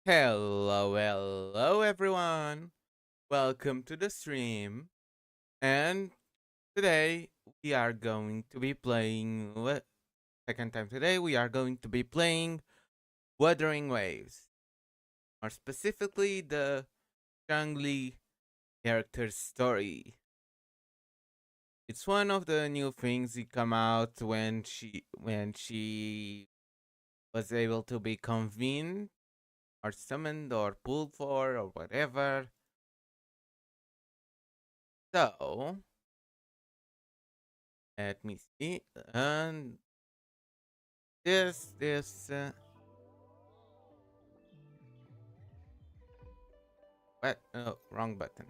Hello everyone. Welcome to the stream. And today we are going to be playing second time today we are going to be playing Wuthering Waves. More specifically the Changli character story. It's one of the new things that come out when she was able to be convened or summoned or pulled for or whatever. So let me see. And this what? Oh, wrong button.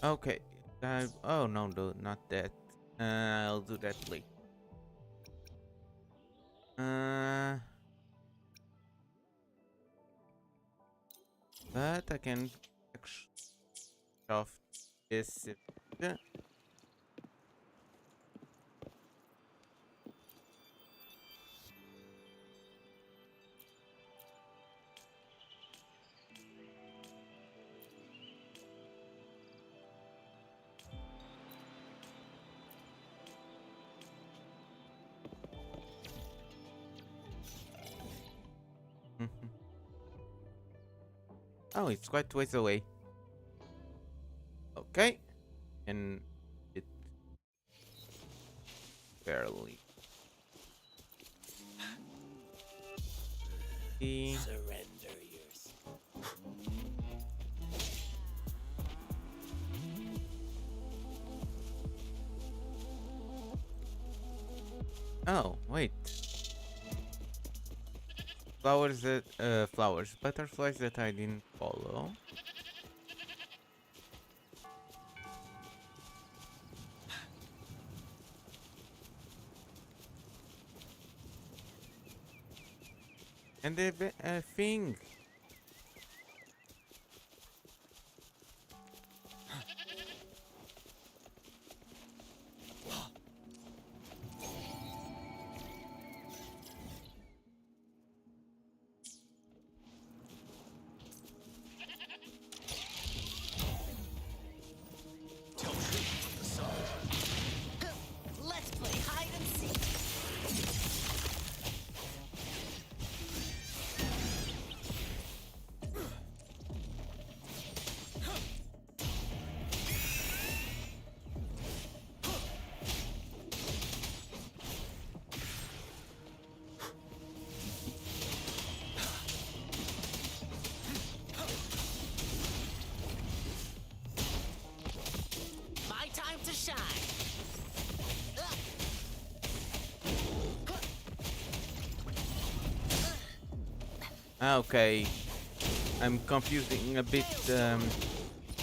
Okay. Oh no, no, not that. I'll do that later. Uh, but I can actually off this. Oh, it's quite ways away. Okay, and it barely. Surrender yourself. Oh wait, flowers, butterflies that I didn't follow. And the thing. Tell truth from the sun. Let's play hide and seek. My time to shine. Okay, I'm confusing a bit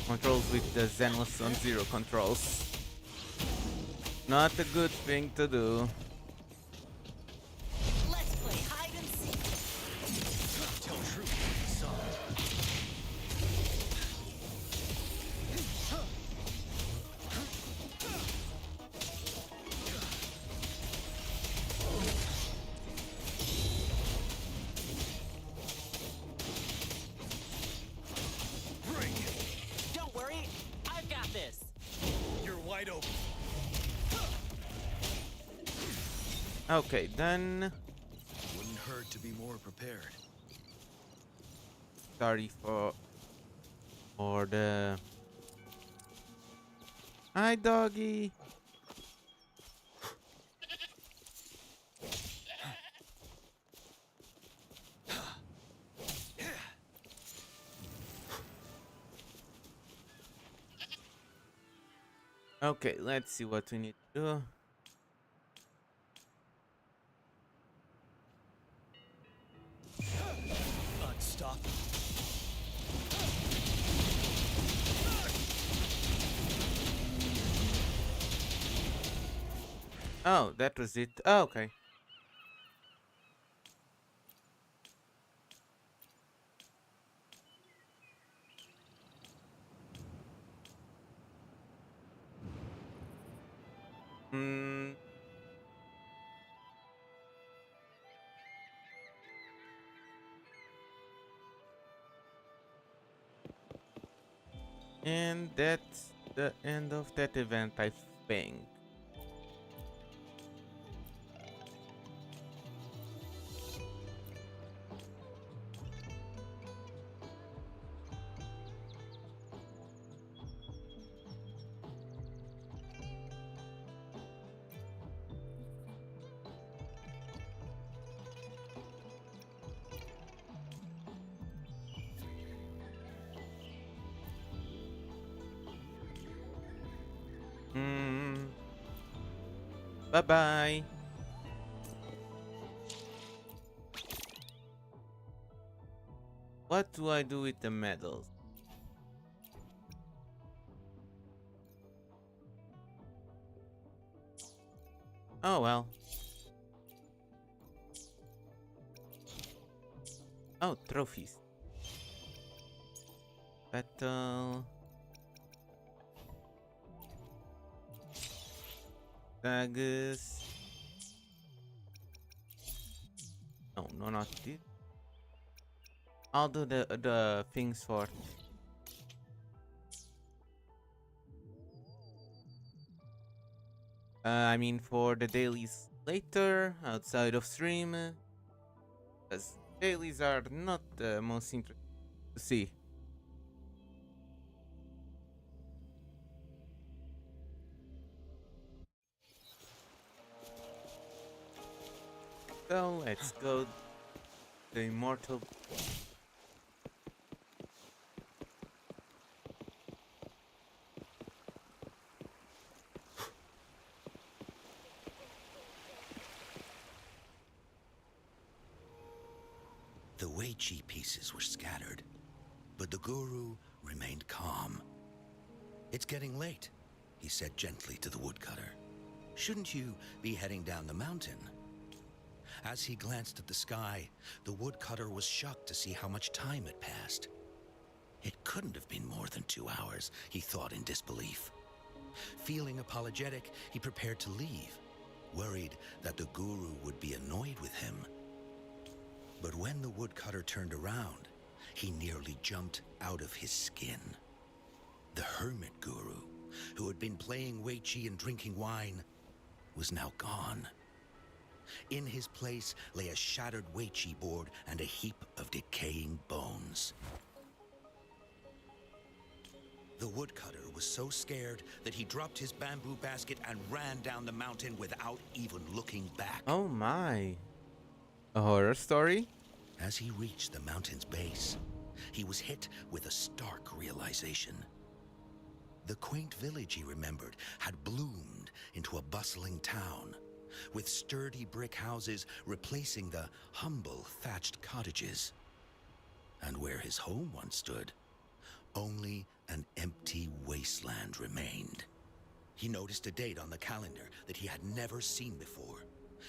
controls with the Zenless on Zero controls. Not a good thing to do. Let's play hide and seek. Tell truth from the sun. Bring it. Don't worry, I've got this. You're wide open. Okay, then. Wouldn't hurt to be more prepared. Sorry for the. Hi, doggy. Okay, let's see what we need to do. Unstoppable. Oh, that was it. Oh, okay. And that's the end of that event, I think. Mm, bye bye. What do I do with the medals? Oh well. Oh, trophies. Battle. Daggers. No, no, not this. I'll do the things for. I mean, for the dailies later, outside of stream, because dailies are not the most interesting to see. So let's go the immortal. The Weiqi pieces were scattered, but the guru remained calm. It's getting late, he said gently to the woodcutter. Shouldn't you be heading down the mountain? As he glanced at the sky, the woodcutter was shocked to see how much time had passed. It couldn't have been more than 2 hours, he thought in disbelief. Feeling apologetic, he prepared to leave, worried that the guru would be annoyed with him. But when the woodcutter turned around, he nearly jumped out of his skin. The hermit guru, who had been playing Weiqi and drinking wine, was now gone. In his place lay a shattered Weiqi board and a heap of decaying bones. The woodcutter was so scared that he dropped his bamboo basket and ran down the mountain without even looking back. Oh my. A horror story? As he reached the mountain's base, he was hit with a stark realization. The quaint village, he remembered, had bloomed into a bustling town, with sturdy brick houses replacing the humble thatched cottages. And where his home once stood, only an empty wasteland remained. He noticed a date on the calendar that he had never seen before.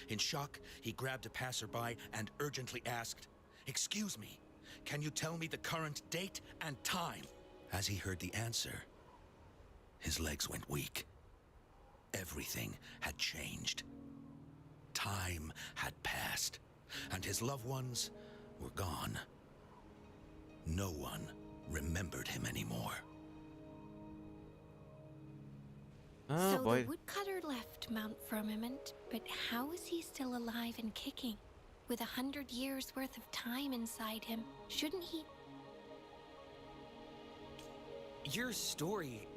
In shock, he grabbed a passerby and urgently asked, "Excuse me, can you tell me the current date and time?" As he heard the answer, his legs went weak. Everything had changed. Time had passed, and his loved ones were gone. No one remembered him anymore. Oh So boy. the woodcutter left Mount Firmament, but how is he still alive and kicking? With 100 years worth of time inside him, shouldn't he? Your story,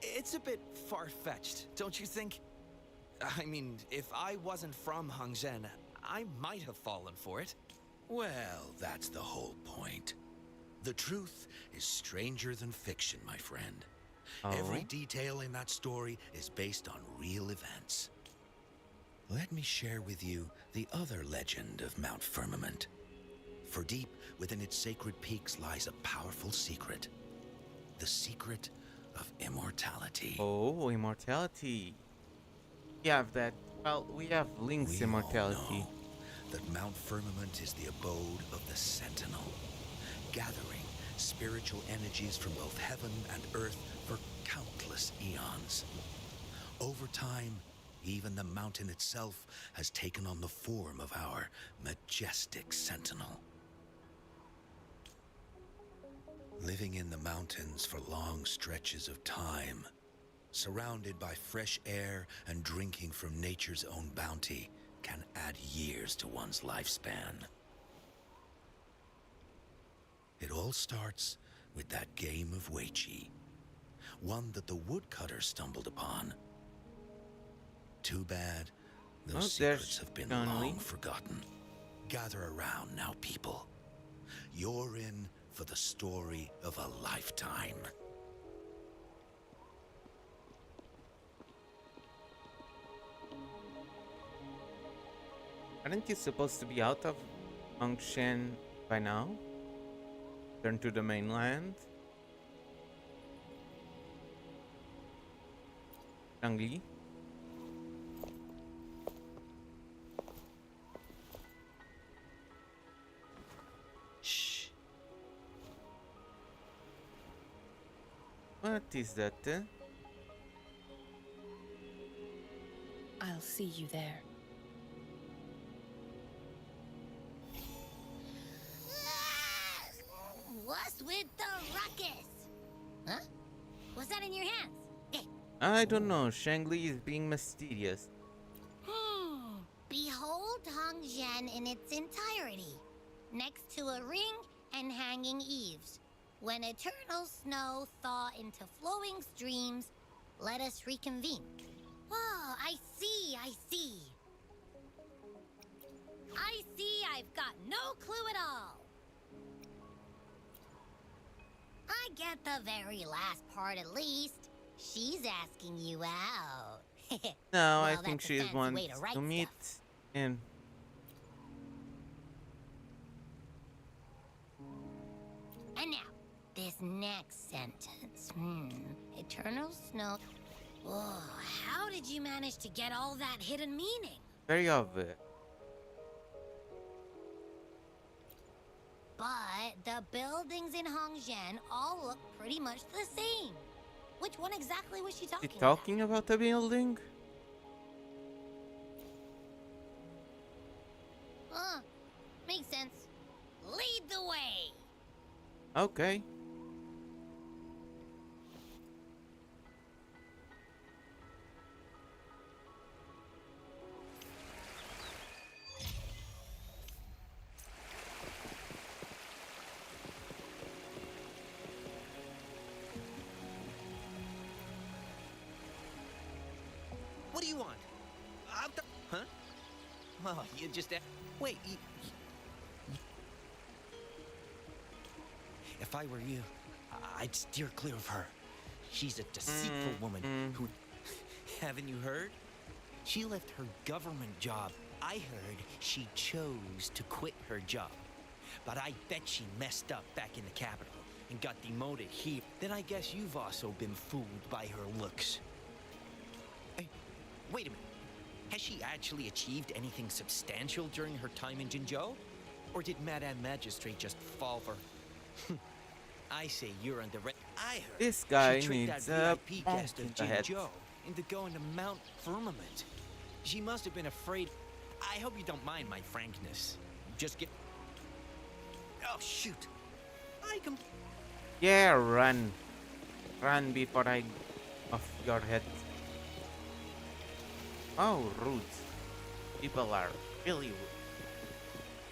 it's a bit far-fetched, don't you think? I mean, if I wasn't from Hongzhen, I might have fallen for it. Well, that's the whole point. The truth is stranger than fiction, my friend. Oh. Every detail in that story is based on real events. Let me share with you the other legend of Mount Firmament. For deep within its sacred peaks lies a powerful secret. The secret of immortality. Oh, immortality. We have that. Well, we have Link's We all immortality. know that Mount Firmament is the abode of the Sentinel, gathering spiritual energies from both heaven and earth for countless eons. Over time, even the mountain itself has taken on the form of our majestic Sentinel. Living Living in the mountains for long stretches of time, surrounded by fresh air and drinking from nature's own bounty, can add years to one's lifespan. It all starts with that game of Weiqi, one that the woodcutter stumbled upon. Too bad those secrets have been long forgotten. Gather around now, people. You're in for the story of a lifetime. Aren't you supposed to be out of Hongshan by now? Turn to the mainland? Changli? Shh. What is that? I'll see you there. What's with the ruckus? Huh? What's that in your hands? I don't know. Changli is being mysterious. Behold Hongzhen in its entirety, next to a ring and hanging eaves. When eternal snow thaw into flowing streams, let us reconvene. Oh, I see. I see I've got no clue at all. I get the very last part at least. She's asking you out. No, I Well, think that's a she fancy wants way to write to meet stuff. him. And now, this next sentence. Eternal snow. Oh, how did you manage to get all that hidden meaning? Very obvious. But the buildings in Hongzhen all look pretty much the same. Which one exactly was she Is he talking talking about the building? about? Makes sense. Lead the way. Okay. What do you want? Huh? Oh, you just... Wait, If I were you, I'd steer clear of her. She's a deceitful woman who... Haven't you heard? She left her government job. I heard she chose to quit her job. But I bet she messed up back in the capital and got demoted here. Then I guess you've also been fooled by her looks. Hey, wait a minute. Has she actually achieved anything substantial during her time in Jinzhou? Or did Madame Magistrate just fall for... I say you're on the red. I heard This guy she tricked needs that a VIP bonk guest in of the head. Jinzhou into going to Mount Firmament. She must have been afraid. I hope you don't mind my frankness. Just get... Oh, shoot. I can... Yeah, run. Run before I off your head. Oh, rude. People are really rude.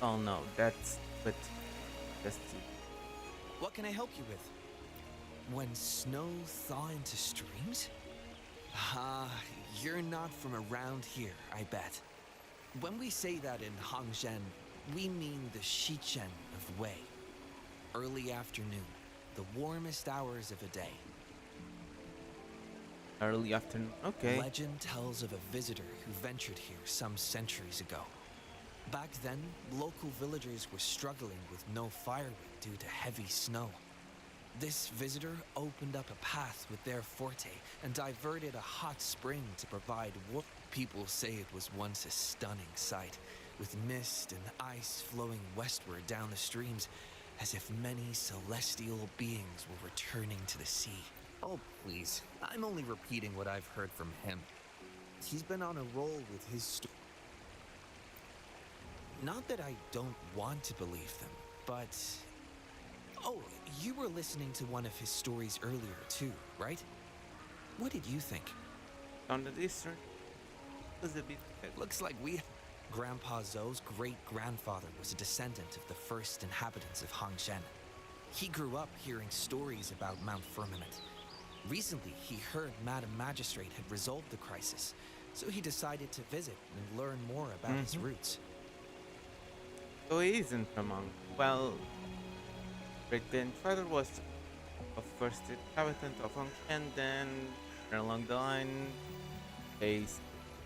Oh no, that's... But... Just... What can I help you with? When snow thaw into streams? You're not from around here, I bet. When we say that in Hongzhen, we mean the Shichen of Wei. Early afternoon, the warmest hours of a day. Early afternoon. Okay. Legend tells of a visitor who ventured here some centuries ago. Back then, local villagers were struggling with no firewood due to heavy snow. This visitor opened up a path with their forte and diverted a hot spring to provide warmth. People say it was once a stunning sight, with mist and ice flowing westward down the streams, as if many celestial beings were returning to the sea. Oh, please. I'm only repeating what I've heard from him. He's been on a roll with his story. Not that I don't want to believe them, but... Oh, you were were listening to one of his stories earlier too, right? What did you think? On the distance was a bit. Looks like we... Grandpa Zhou's great-grandfather was a descendant of the first inhabitants of Hongzhen. He grew up hearing stories about Mount Firmament. Recently, he heard Madam Magistrate had resolved the crisis, so he decided to visit and learn more about his roots. So he isn't a monk. Well, great grandfather was a first inhabitant of Hongzhen, then along the line they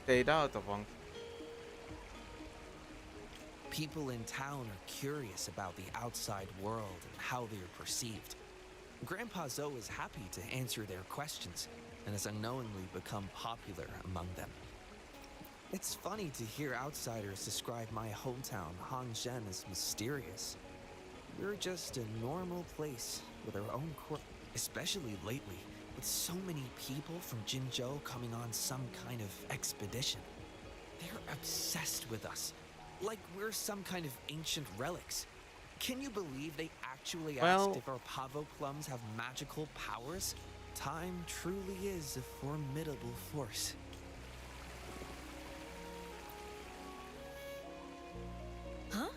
stayed out of Hongzhen. People in town are curious about the outside world and how they are perceived. Grandpa Zhou is happy to answer their questions and has unknowingly become popular among them. It's funny to hear outsiders describe my hometown, Hongzhen, as mysterious. We're just a normal place with our own especially lately, with so many people from Jinzhou coming on some kind of expedition. They're obsessed with us, like we're some kind of ancient relics. Can you believe they actually asked if our pavo plums have magical powers? Time truly is a formidable force. Huh?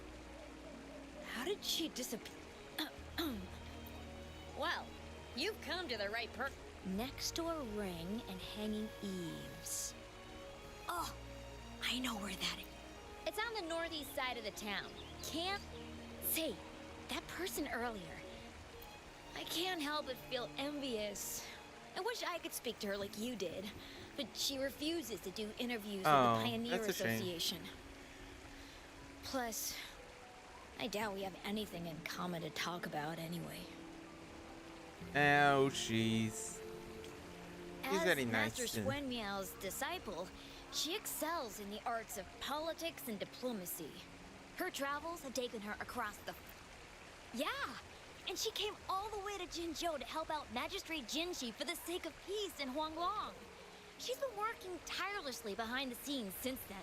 How did she disappear? Well, you've come to the right next door ring and hanging eaves. Oh, I know where that is. It's on the northeast side of the town. Can't... Say, that person earlier. I can't help but feel envious. I wish I could speak to her like you did, but she refuses to do interviews with the Pioneer Association. Plus, I doubt we have anything in common to talk about anyway. Oh, she's very nice. Master Swen Miao's disciple, she excels in the arts of politics and diplomacy. Her travels have taken her across the... Yeah! And she came all the way to Jinzhou to help out Magistrate Jinshi for the sake of peace in Huanglong. She's been working tirelessly behind the scenes since then,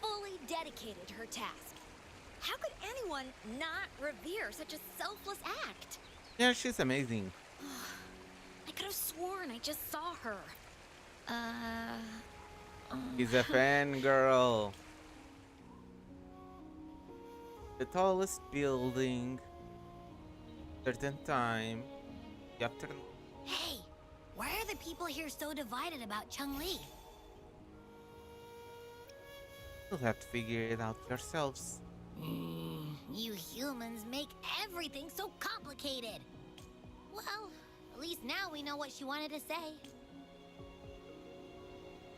fully dedicated to her task. How could anyone not revere such a selfless act? Yeah, she's amazing. I could have sworn I just saw her. She's a fangirl. The tallest building. Certain time. You have to... Hey, why are the people here so divided about Changli? You'll have to figure it out yourselves. You humans make everything so complicated. Well, at least now we know what she wanted to say.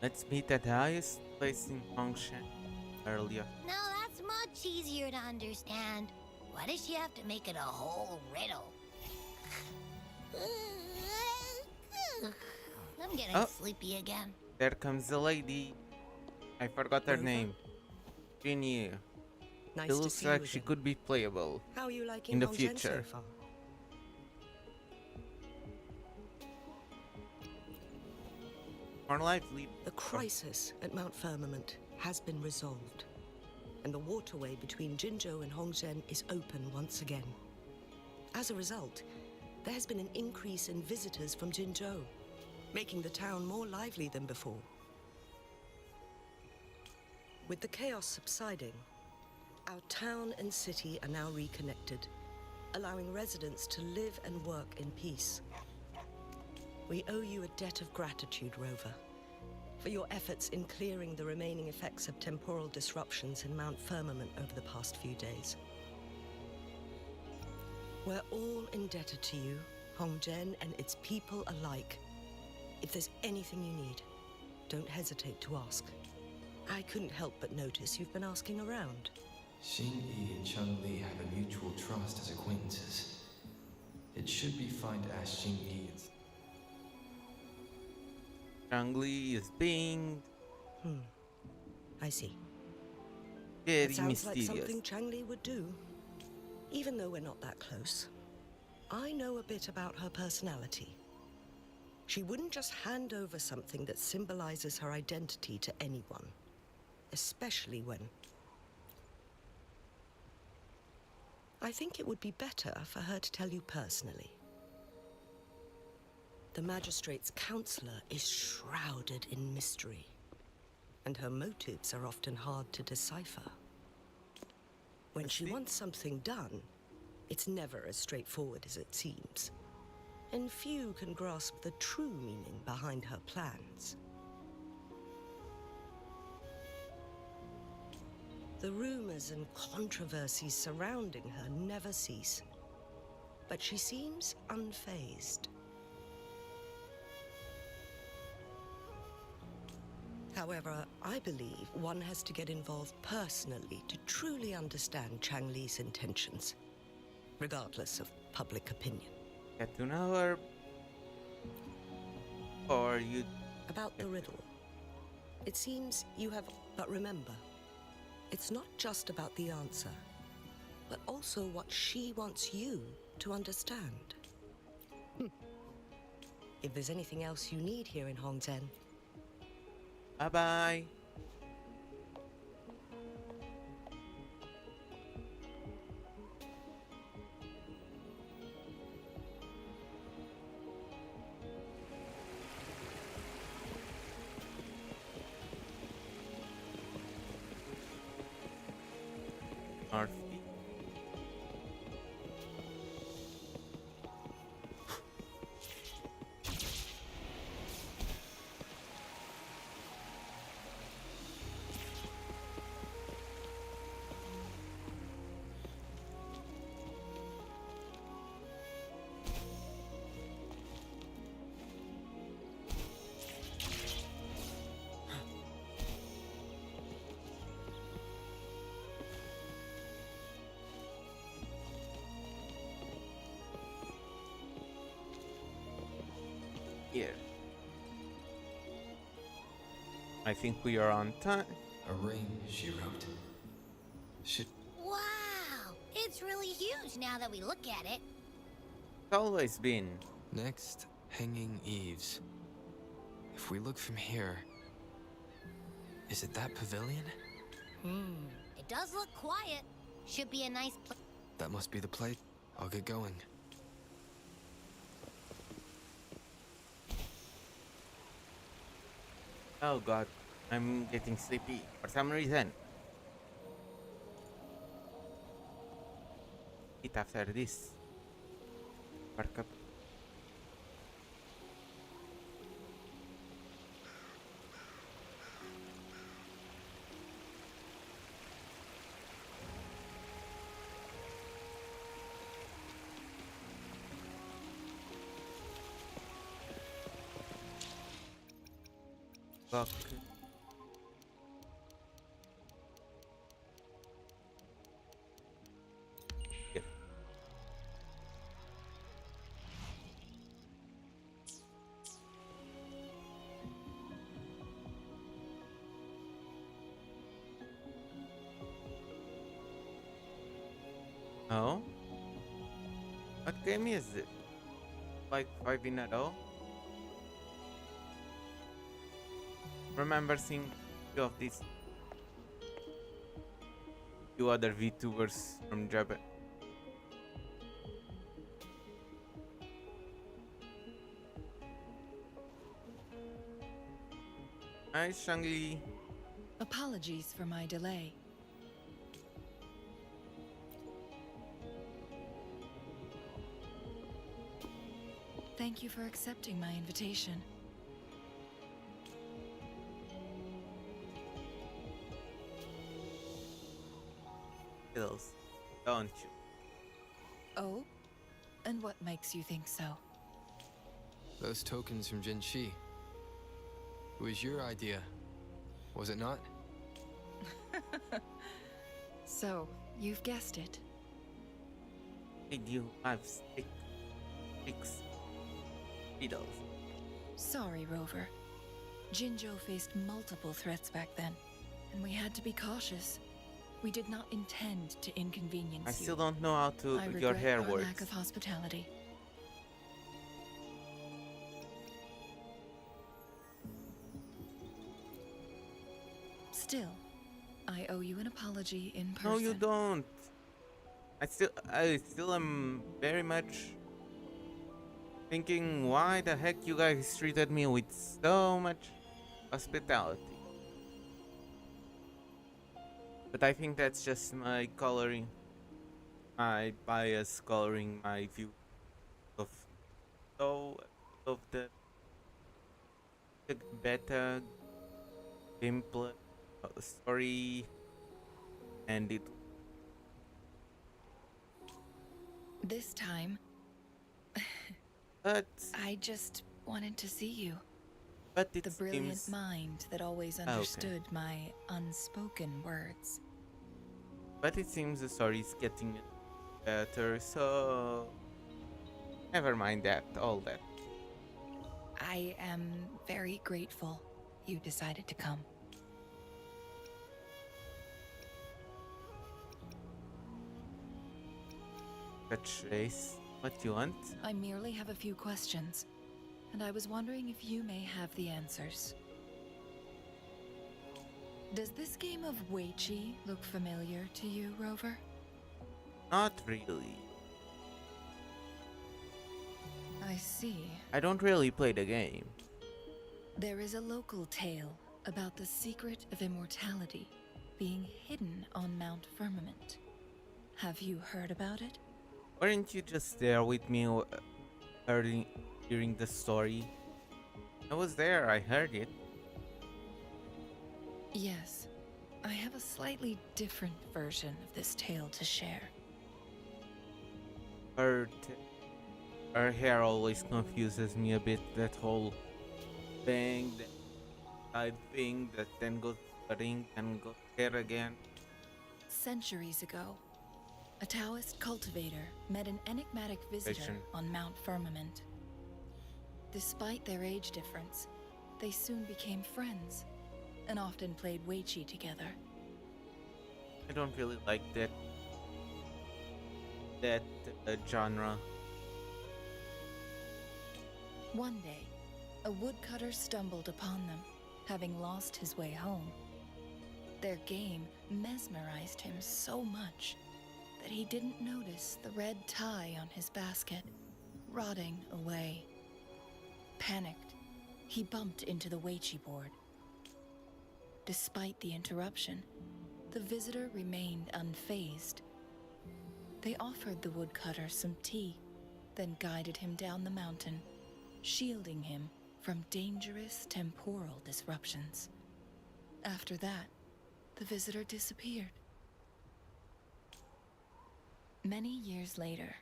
Let's meet at the highest place in Hongzhen earlier. No, that's much easier to understand. Why does she have to make it a whole riddle? I'm getting sleepy again. There comes the lady. I forgot her name. Junior. Nice It looks like she could be playable How are you liking in the Hongzhen future. so far? More lively. The crisis at Mount Firmament has been resolved, and the waterway between Jinzhou and Hongzhen is open once again. As a result, there has been an increase in visitors from Jinzhou, making the town more lively than before. With the chaos subsiding, our town and city are now reconnected, allowing residents to live and work in peace. We owe you a debt of gratitude, Rover, for your efforts in clearing the remaining effects of temporal disruptions in Mount Firmament over the past few days. We're all indebted to you, Hongzhen and its people alike. If there's anything you need, don't hesitate to ask. I couldn't help but notice you've been asking around. Xingyi and Changli have a mutual trust as acquaintances. It should be fine to ask Xingyi. Changli is being I see. very That sounds like mysterious. something Changli would do. Even though we're not that close, I know a bit about her personality. She wouldn't just hand over something that symbolizes her identity to anyone, especially when... I think it would be better for her to tell you personally. the magistrate's counselor is shrouded in mystery, and her motives are often hard to decipher. When she wants something done, it's never as straightforward as it seems, and few can grasp the true meaning behind her plans. The rumors and controversies surrounding her never cease, but she seems unfazed. However, I believe one has to get involved personally to truly understand Changli's intentions, regardless of public opinion. Get to know her, or you... About the riddle. It seems you have... But remember, it's not just about the answer, but also what she wants you to understand. If there's anything else you need here in Hongzhen, Bye-bye. North. Here. I think we are on time. A ring, she wrote. Should Wow! It's really huge now that we look at it. It's always been. Next, hanging eaves. If we look from here, is it that pavilion? It does look quiet. Should be a nice place. That must be the place. I'll get going. Oh god, I'm getting sleepy for some reason. Eat after this. Work up. Fuck. Here. Oh? What game is it? Like 5 in a row? Remember seeing two of these two other VTubers from Japan. Hi, Changli. Apologies for my delay. Thank you for accepting my invitation. Skills, don't you? Oh? And what makes you think so? Those tokens from Jinshi. It was your idea, was it not? So, you've guessed it. Did you have six beetles? Sorry, Rover. Jinzhou faced multiple threats back then, and we had to be cautious. We did not intend to inconvenience I you. still don't know how to I your regret hair our works. lack of hospitality. Still, I owe you an apology in person. No, you don't. I still am very much thinking why the heck you guys treated me with so much hospitality. But I think that's just my coloring, my bias coloring my view of so of the beta gameplay story, and it This time, but I just wanted to see you. but it The brilliant seems mind that always okay. understood my unspoken words. But it seems the story is getting better, so never mind that, all that. I am very grateful you decided to come. Touch base, what you want? I merely have a few questions, and I was wondering if you may have the answers. Does this game of Weiqi look familiar to you, Rover? Not really. I see. I don't really play the game. There is a local tale about the secret of immortality being hidden on Mount Firmament. Have you heard about it? Weren't you just there with me early during the story? I was there, I heard it. Yes. I have a slightly different version of this tale to share. Her, her hair always confuses me a bit, that whole bang, that side thing that then goes cutting and goes hair again. Centuries ago, a Taoist cultivator met an enigmatic visitor on Mount Firmament. Despite their age difference, they soon became friends and often played Weiqi together. I don't really like that genre. One day, a woodcutter stumbled upon them, having lost his way home. Their game mesmerized him so much that he didn't notice the red tie on his basket, rotting away. Panicked, he bumped into the Weiqi board. Despite the interruption, the visitor remained unfazed. They offered the woodcutter some tea, then guided him down the mountain, shielding him from dangerous temporal disruptions. After that, the visitor disappeared. Many years later,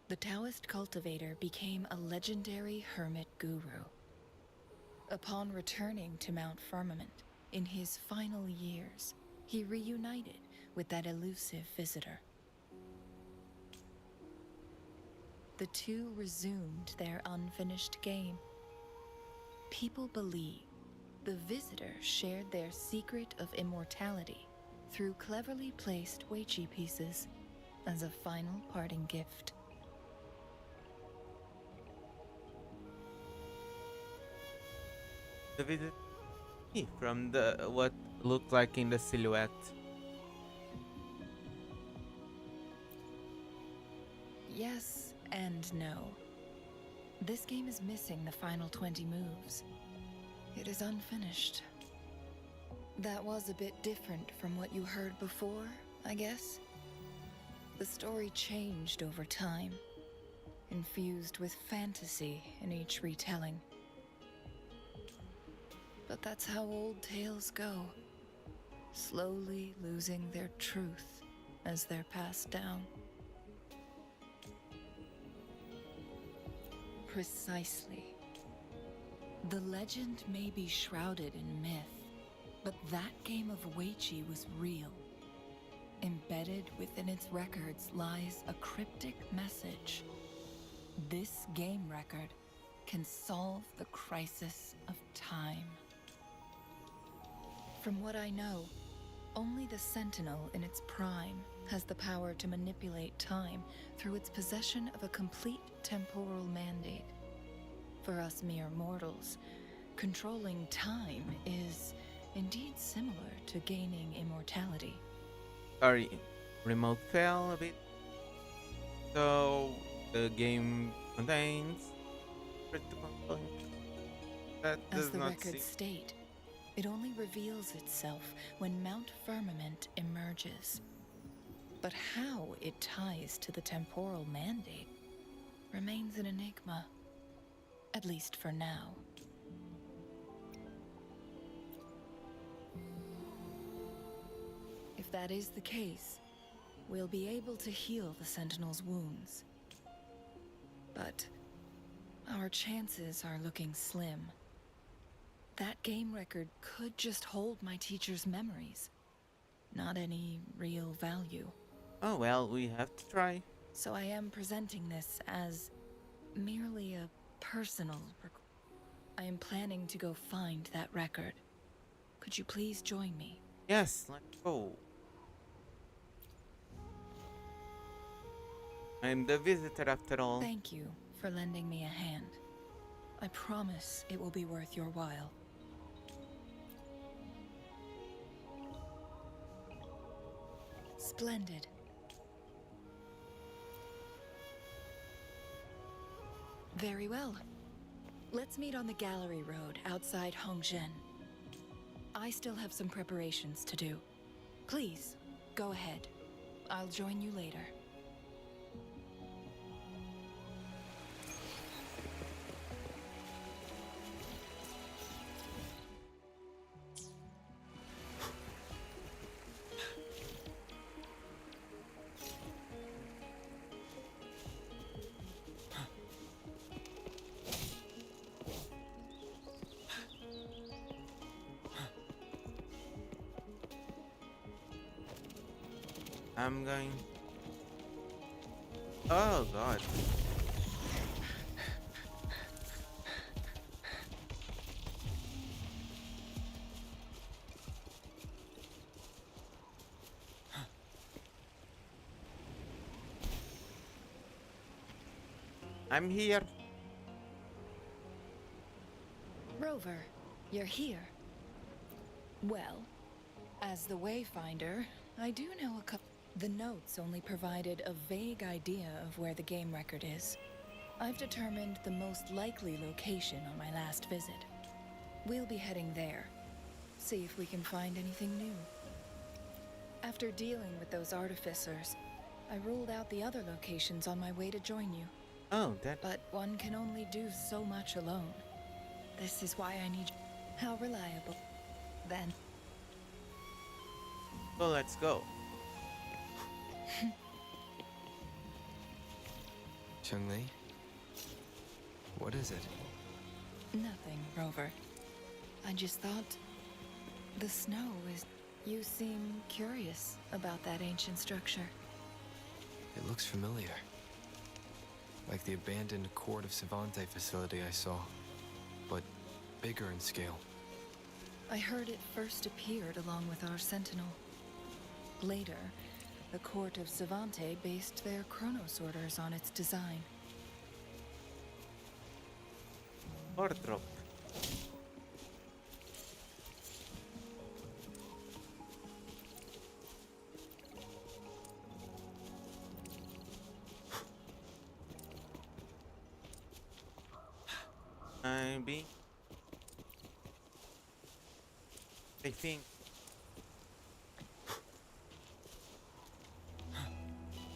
the Taoist cultivator became a legendary hermit guru. Upon returning to Mount Firmament, in his final years, he reunited with that elusive visitor. The two resumed their unfinished game. People believe the visitor shared their secret of immortality through cleverly placed Weiqi pieces as a final parting gift. The visit from the what looked like in the silhouette. Yes and no. This game is missing the final 20 moves. It is unfinished. That was a bit different from what you heard before, I guess. The story changed over time, infused with fantasy in each retelling. But that's how old tales go, slowly losing their truth as they're passed down. Precisely. The legend may be shrouded in myth, but that game of Weiqi was real. Embedded within its records lies a cryptic message. This game record can solve the crisis of time. From what I know, only the Sentinel in its prime has the power to manipulate time through its possession of a complete temporal mandate. For us mere mortals, controlling time is indeed similar to gaining immortality. Sorry, remote fell a bit. So the game contains Critical point. That As does the not seem. records state, it only reveals itself when Mount Firmament emerges. But how it ties to the temporal mandate remains an enigma, at least for now. If that is the case, we'll be able to heal the Sentinel's wounds. But our chances are looking slim. That game record could just hold my teacher's memories, not any real value. Oh well, we have to try. So I am presenting this as merely a personal I am planning to go find that record. Could you please join me? Yes, let's go. I'm the visitor after all. Thank you for lending me a hand. I promise it will be worth your while. Splendid. Very well. Let's meet on the gallery road outside Hongzhen. I still have some preparations to do. Please, go ahead. I'll join you later. I'm going. Oh god. I'm here. Rover, you're here. Well, as the Wayfinder, I do know a couple. The notes only provided a vague idea of where the game record is. I've determined the most likely location on my last visit. We'll be heading there. See if we can find anything new. After dealing with those artificers, I ruled out the other locations on my way to join you. Oh, that. But one can only do so much alone. This is why I need you. How reliable. Then. So let's go. Changli? What is it? Nothing, Rover. I just thought... the snow is... You seem curious about that ancient structure. It looks familiar. Like the abandoned Court of Savante facility I saw, but bigger in scale. I heard it first appeared along with our Sentinel. Later, the Court of Savante based their Chronos orders on its design. Wardrobe. Maybe. I think.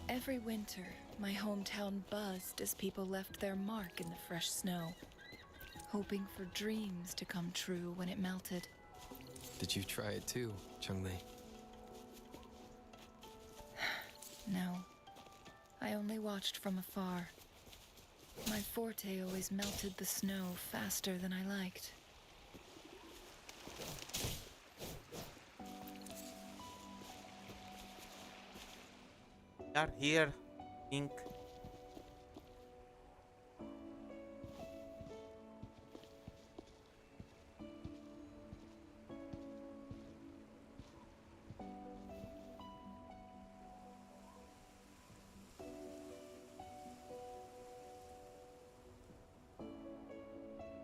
Every winter, my hometown buzzed as people left their mark in the fresh snow, hoping for dreams to come true when it melted. Did you try it too, Changli? No, I only watched from afar. My forte always melted the snow faster than I liked. Are here, Ink.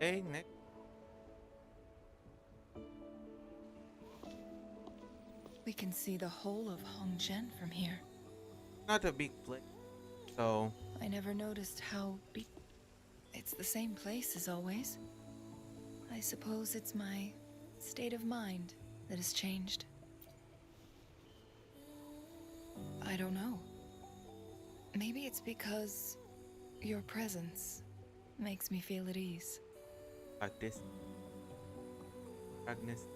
Hey, next. We can see the whole of Hongzhen from here. Not a big place, so I never noticed how It's the same place as always. I suppose it's my state of mind that has changed. I don't know. Maybe it's because your presence makes me feel at ease. Agnes. Agnes.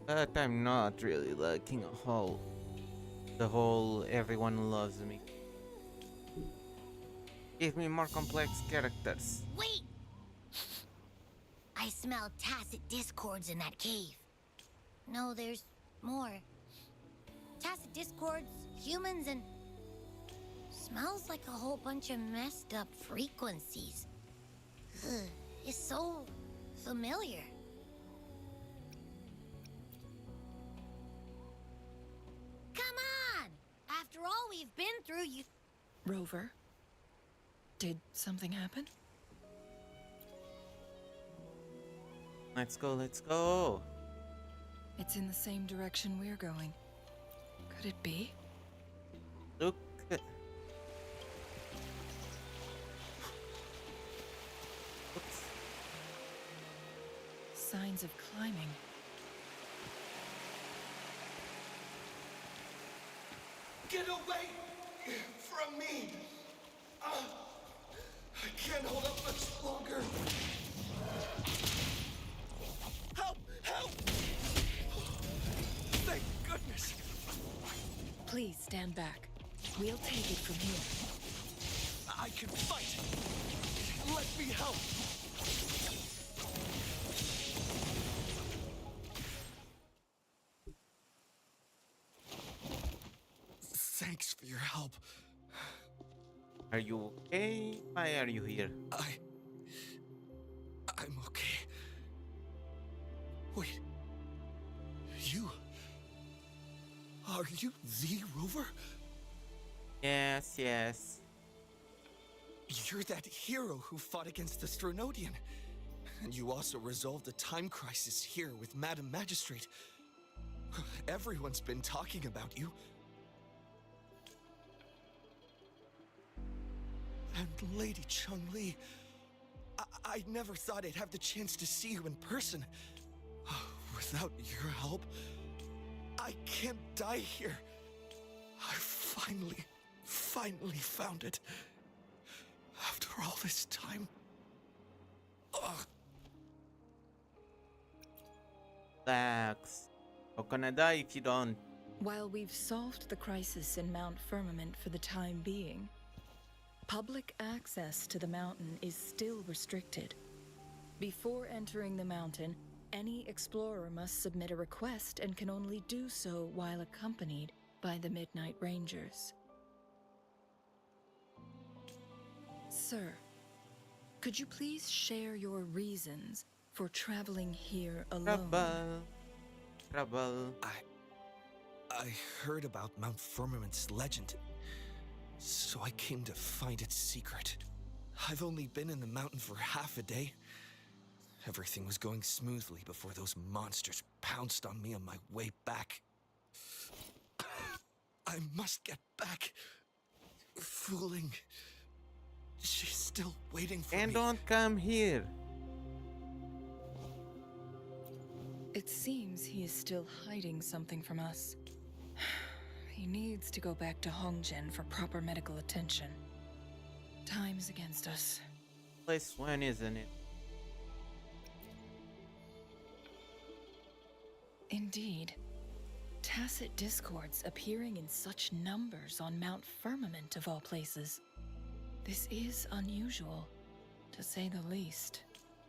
But I'm not really liking the whole everyone loves me. Give me more complex characters. Wait! I smell tacit discords in that cave. No, there's more. Tacit discords, humans, and... smells like a whole bunch of messed up frequencies. Ugh, it's so familiar. Come on! After all we've been through, you... Rover, did something happen? Let's go, let's go. It's in the same direction we're going. Could it be? Look. Oops. Signs of climbing. Get away from me! I can't hold up much longer. Help! Help! Thank goodness! Please stand back. We'll take it from here. I can fight! Let me help! Thanks for your help. Are you okay? Why are you here? I'm okay. Wait. Are you the Rover? Yes, yes. You're that hero who fought against the Stronodian. And you also resolved a time crisis here with Madam Magistrate. Everyone's been talking about you. And Lady Changli, I never thought I'd have the chance to see you in person. Without your help, I can't die here. I finally found it. After all this time. Ugh. Relax. How can I die if you don't? While we've solved the crisis in Mount Firmament for the time being, public access to the mountain is still restricted. Before entering the mountain, any explorer must submit a request and can only do so while accompanied by the Midnight Rangers. Sir, could you please share your reasons for traveling here alone? Trouble. I heard about Mount Firmament's legend, so I came to find its secret. I've only been in the mountain for half a day. Everything was going smoothly before those monsters pounced on me on my way back. I must get back. Fooling. She's still waiting for me. And don't come here. It seems he is still hiding something from us. He needs to go back to Hongjian for proper medical attention. Time's against us. Place one, isn't it? Indeed. Tacit discords appearing in such numbers on Mount Firmament of all places. This is unusual, to say the least.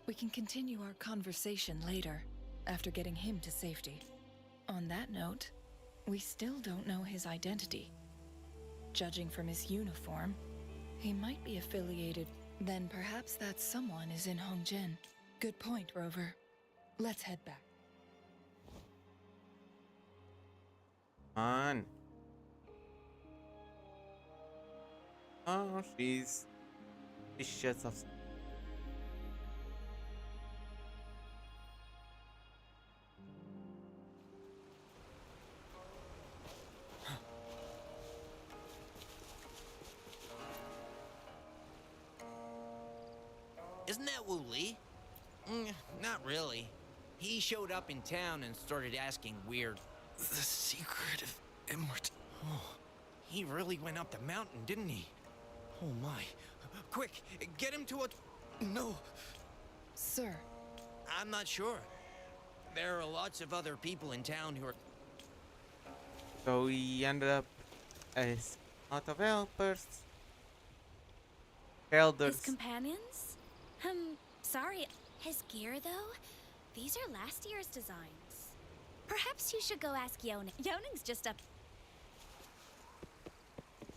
We can continue our conversation later, after getting him to safety. On that note, we still don't know his identity. Judging from his uniform, he might be affiliated. Then perhaps that someone is in Hongjian. Good point, Rover. Let's head back. On. Oh, she's vicious of. Isn't that Wu Li? Not really. He showed up in town and started asking weird... The secret of immortality. Oh, he really went up the mountain, didn't he? Oh my. Quick, get him to a... No. Sir, I'm not sure. There are lots of other people in town who are... So he ended up as a lot of helpers. Elders. His companions? Sorry. His gear, though? These are last year's designs. Perhaps you should go ask Yoning. Yoning's just up.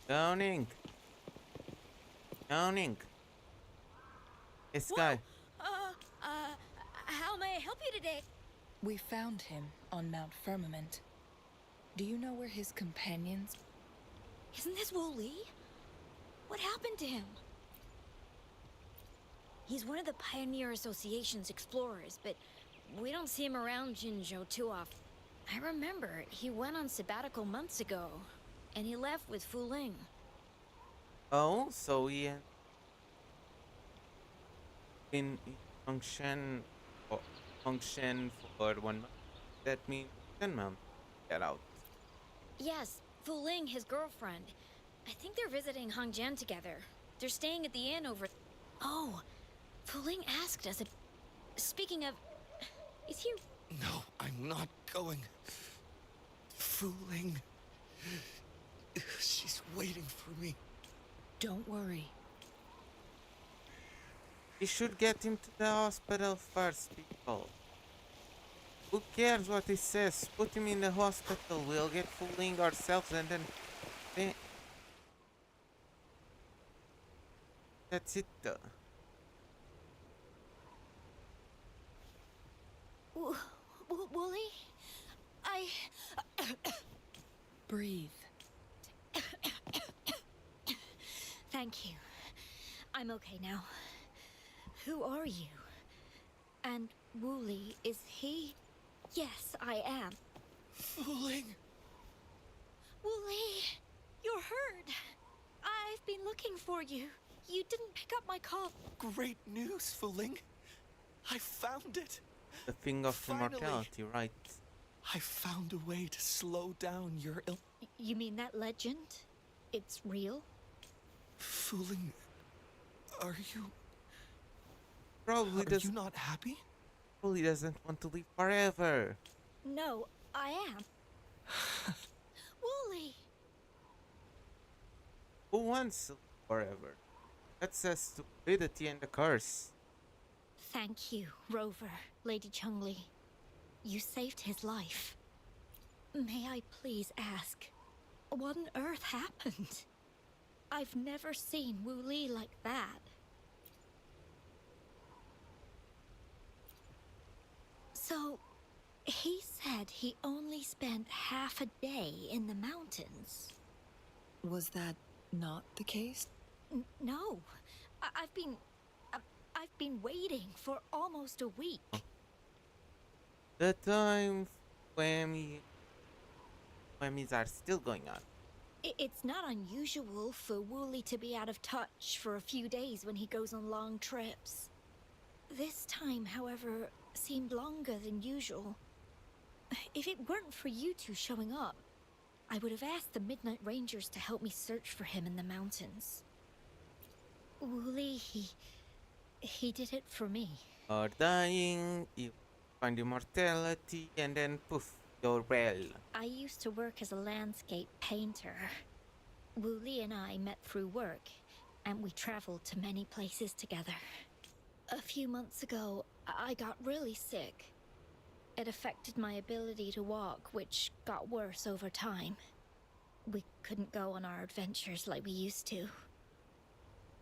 Yoning. Yoning. This guy. How may I help you today? we found him on Mount Firmament. Do you know where his companions... Isn't this Wu Li? What happened to him? He's one of the Pioneer Association's explorers, but we don't see him around Jinzhou too often. I remember he went on sabbatical months ago, and he left with Fu Ling. Oh, so he in function for 1 month. That means 10 months. Get out. Yes, Fu Ling, his girlfriend. I think they're visiting Hongjian together. They're staying at the inn over... Oh, Fu Ling asked us... Speaking of... Is he... No, I'm not going. Fooling. She's waiting for me. Don't worry. We should get him to the hospital first, people. Who cares what he says? Put him in the hospital. We'll get fooling ourselves and then... That's it. Wooly? I... Breathe. Thank you. I'm okay now. Who are you? And Wooly, is he? Yes, I am. Fooling. Wooly, you're hurt. I've been looking for you. You didn't pick up my call. Great news, Fooling. I found it. The thing of Finally. immortality, right? I found a way to slow down your ill... You mean that legend? It's real? Fooling. Are you... Probably Are doesn't. you not happy? Probably doesn't want to live forever. No, I am. Wooly! Who wants to live forever? That's a stupidity and a curse. Thank you, Rover, Lady Changli. You saved his life. May I please ask, what on earth happened? I've never seen Wu Li like that. So, he said he only spent half a day in the mountains. Was that not the case? No, I've been waiting for almost a week. The time whammies are still going on. It's not unusual for Wooly to be out of touch for a few days when he goes on long trips. This time, however, seemed longer than usual. If it weren't for you two showing up, I would have asked the Midnight Rangers to help me search for him in the mountains. Wooly, he did it for me. Or dying, you find immortality, and then poof, you're well. I used to work as a landscape painter. Wooly and I met through work, and we traveled to many places together. A few months ago, I got really sick. It affected my ability to walk, which got worse over time. We couldn't go on our adventures like we used to.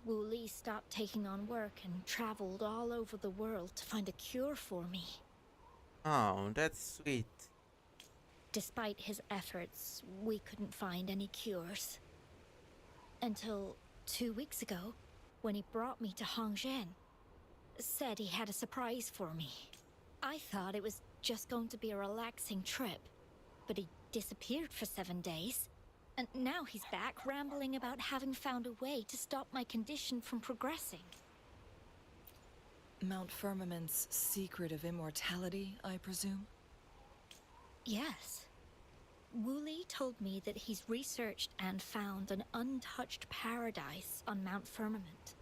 Wu Li stopped taking on work and traveled all over the world to find a cure for me. Oh, that's sweet. Despite his efforts, we couldn't find any cures. Until 2 weeks ago, when he brought me to Hongjian. Said he had a surprise for me. I thought it was just going to be a relaxing trip, but he disappeared for 7 days. And now he's back rambling about having found a way to stop my condition from progressing. Mount Firmament's secret of immortality, I presume? Yes. Wooly told me that he's researched and found an untouched paradise on Mount Firmament.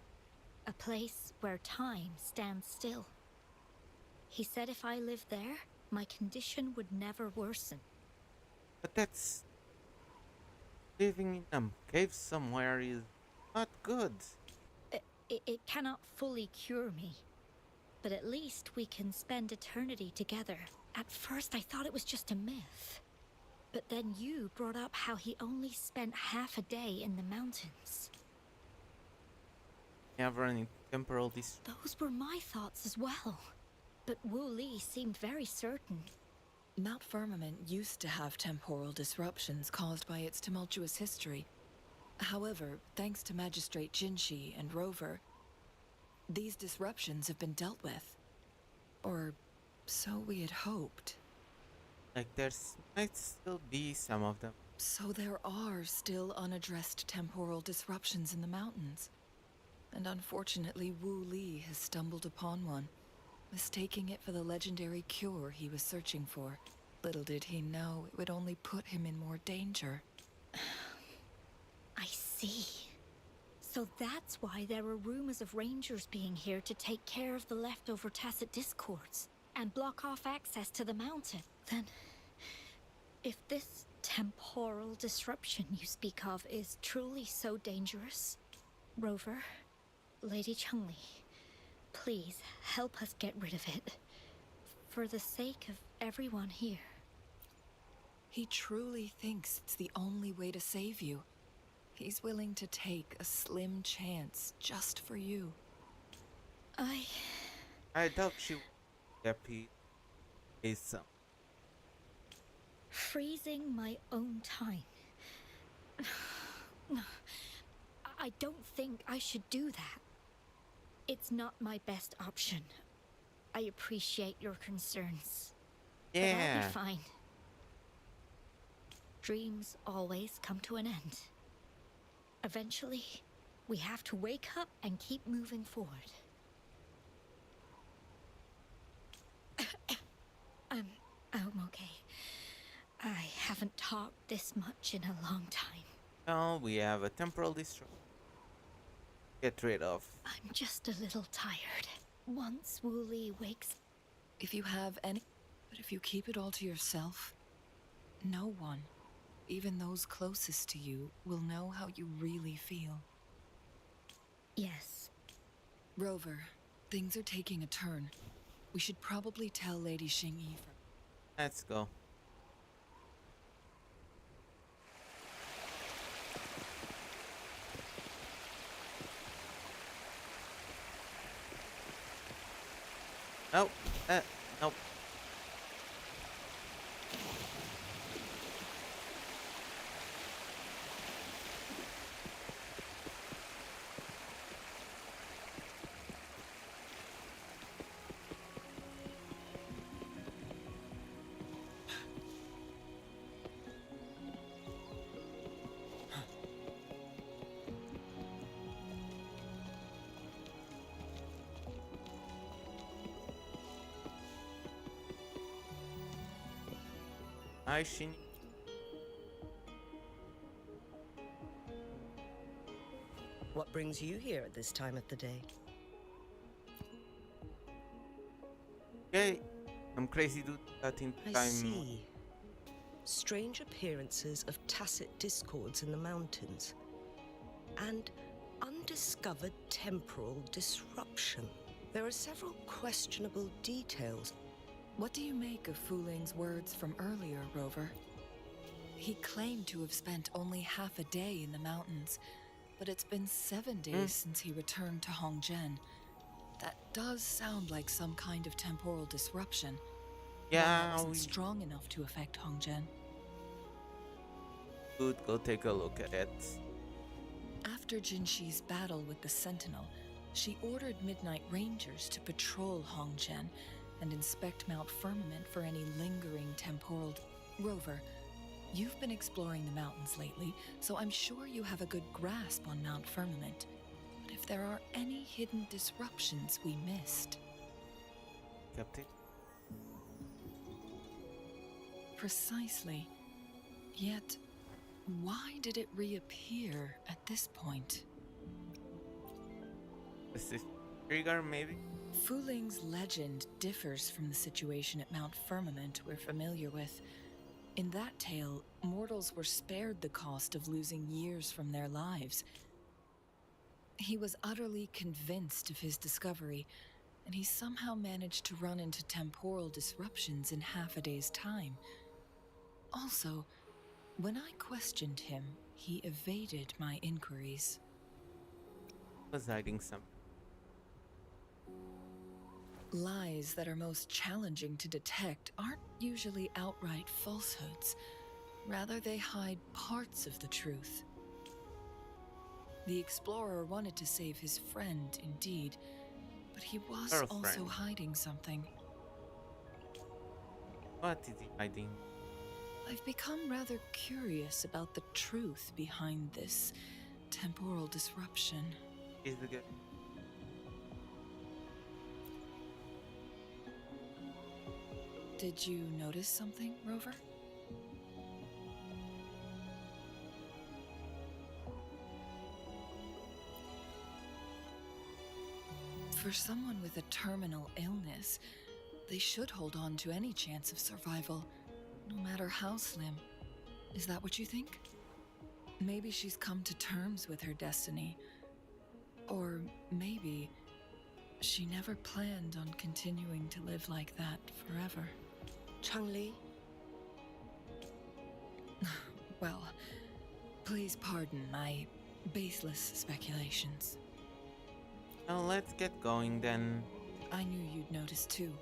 A place where time stands still. He said if I lived there, my condition would never worsen. But that's living in a cave somewhere is not good. It cannot fully cure me. But at least we can spend eternity together. At first I thought it was just a myth. But then you brought up how he only spent half a day in the mountains. Never any temporal dis. Those were my thoughts as well. But Wu Li seemed very certain. Mount Firmament used to have temporal disruptions caused by its tumultuous history. However, thanks to Magistrate Jinshi and Rover, these disruptions have been dealt with. Or so we had hoped. Like might still be some of them. So there are still unaddressed temporal disruptions in the mountains. And unfortunately, Wu Li has stumbled upon one, mistaking it for the legendary cure he was searching for. Little did he know it would only put him in more danger. I see. So that's why there were rumors of rangers being here to take care of the leftover tacit discords and block off access to the mountain. Then, if this temporal disruption you speak of is truly so dangerous, Rover, Lady Changli, please help us get rid of it. For the sake of everyone here. He truly thinks it's the only way to save you. He's willing to take a slim chance just for you. I doubt she would be happy is some. Freezing my own time. I don't think I should do that. It's not my best option. I appreciate your concerns. But I'll be fine. Dreams always come to an end. Eventually, we have to wake up and keep moving forward. I'm okay. I haven't talked this much in a long time. Now we have a temporal disruption. Get rid of. I'm just a little tired. Once Wu Li wakes... If you have any... But if you keep it all to yourself, no one, even those closest to you, will know how you really feel. Yes. Rover, things are taking a turn. We should probably tell Lady Xingyi first. Let's go. Nope. Nope. Hi, Shin. What brings you here at this time of the day? Okay, I'm crazy dude that in I time. see. Strange appearances of tacit discords in the mountains. And undiscovered temporal disruption. There are several questionable details. What do you make of Fu Ling's words from earlier, Rover? He claimed to have spent only half a day in the mountains, but it's been 7 days since he returned to Hongzhen. That does sound like some kind of temporal disruption. Yeah, One that wasn't strong enough to affect Hongzhen. Good, go take a look at it. After Jinshi's battle with the Sentinel, she ordered Midnight Rangers to patrol Hongzhen and inspect Mount Firmament for any lingering temporal... Rover, you've been exploring the mountains lately, so I'm sure you have a good grasp on Mount Firmament. But if there are any hidden disruptions we missed... captive? Precisely. Yet, why did it reappear at this point? Is this trigger, maybe? Fu Ling's legend differs from the situation at Mount Firmament we're familiar with. In that tale, mortals were spared the cost of losing years from their lives. He was utterly convinced of his discovery, and he somehow managed to run into temporal disruptions in half a day's time. Also, when I questioned him, he evaded my inquiries. Was hiding something. Lies that are most challenging to detect aren't usually outright falsehoods. Rather, they hide parts of the truth. The explorer wanted to save his friend, indeed, but he was Her also friend. hiding something. What is he hiding? I've become rather curious about the truth behind this temporal disruption. Is the guy? Did you notice something, Rover? For someone with a terminal illness, they should hold on to any chance of survival, no matter how slim. Is that what you think? Maybe she's come to terms with her destiny. Or maybe she never planned on continuing to live like that forever. Changli, Well, please pardon my baseless speculations. Well, let's get going then. I knew you'd notice too.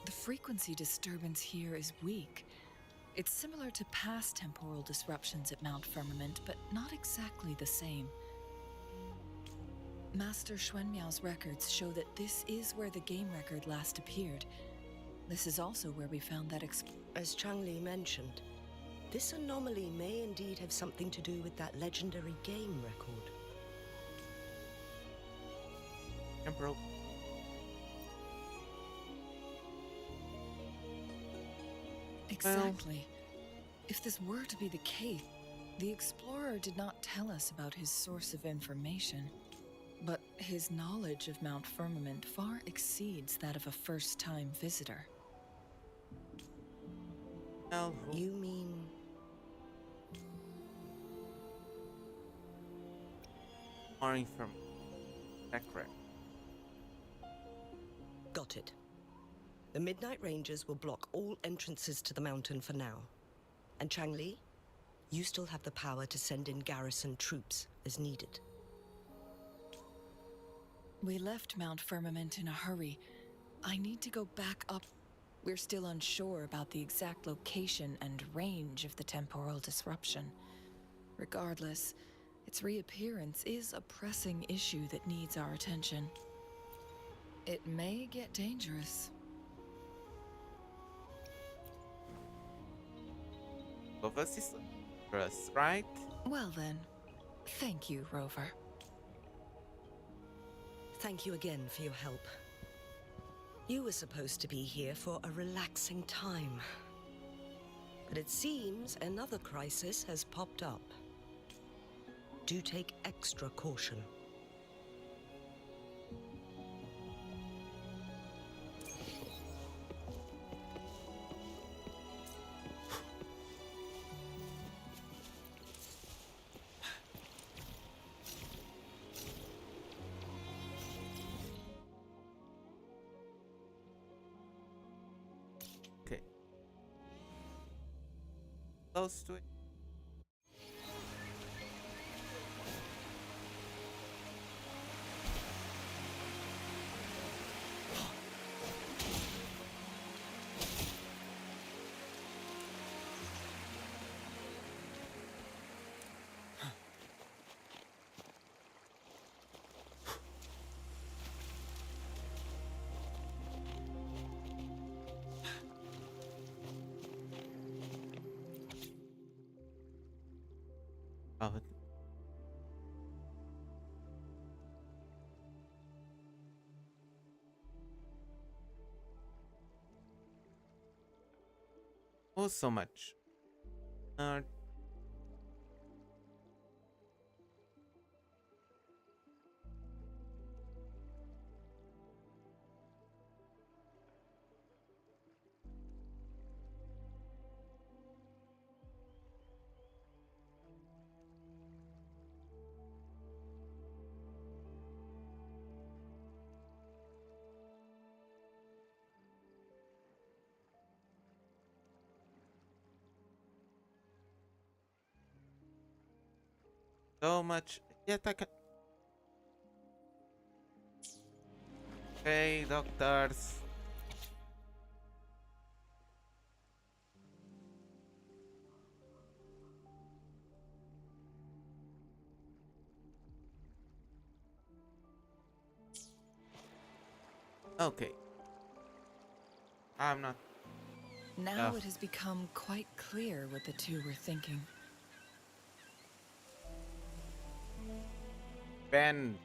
The frequency disturbance here is weak. It's similar to past temporal disruptions at Mount Firmament, but not exactly the same. Master Xuanmiao's records show that this is where the game record last appeared. This is also where we found that as Changli mentioned, this anomaly may indeed have something to do with that legendary game record. Temporal. Exactly. If this were to be the case, the explorer did not tell us about his source of information. But his knowledge of Mount Firmament far exceeds that of a first-time visitor. Well, You mean... more information. That's correct. Got it. The Midnight Rangers will block all entrances to the mountain for now. And Changli, you still have the power to send in garrison troops as needed. We left Mount Firmament in a hurry. I need to go back up. We're still unsure about the exact location and range of the temporal disruption. Regardless, its reappearance is a pressing issue that needs our attention. It may get dangerous. Both of us is for us, right? Well then, thank you, Rover. Thank you again for your help. You were supposed to be here for a relaxing time. But it seems another crisis has popped up. Do take extra caution. Okay. Close to it. Oh, so much. Uh, so much. Yet I can. Okay, doctors. Okay. I'm not. Now it has become quite clear what the two were thinking. Ben.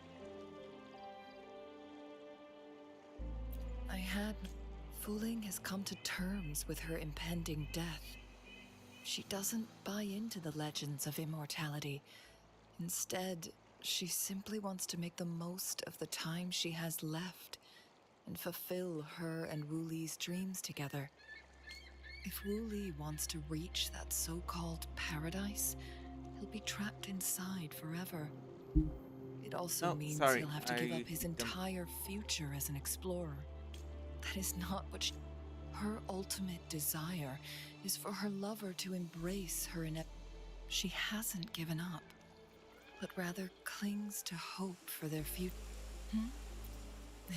Fooling has come to terms with her impending death. She doesn't buy into the legends of immortality. Instead, she simply wants to make the most of the time she has left and fulfill her and Wu Li's dreams together. If Wu Li wants to reach that so-called paradise, he'll be trapped inside forever. It also means he'll have to give up his entire future as an explorer. That is not what her ultimate desire is for her lover to embrace her She hasn't given up, but rather clings to hope for their future.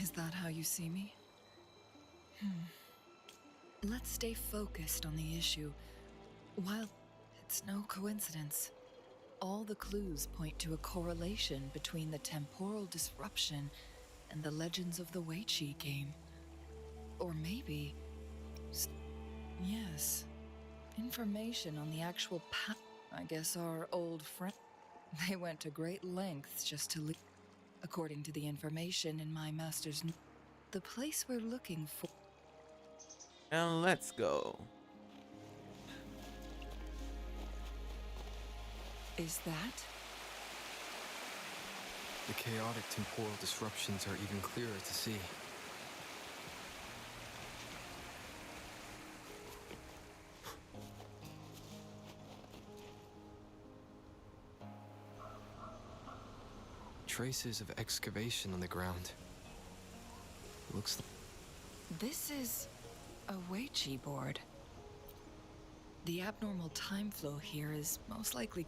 Is that how you see me? Let's stay focused on the issue. While it's no coincidence, all the clues point to a correlation between the temporal disruption and the legends of the Weiqi game. Or maybe, yes, information on the actual path. I guess our old friend, they went to great lengths just to leave. According to the information in my master's, the place we're looking for. And let's go. Is that? The chaotic temporal disruptions are even clearer to see. Traces of excavation on the ground. Looks like... This is a Weiqi board. The abnormal time flow here is most likely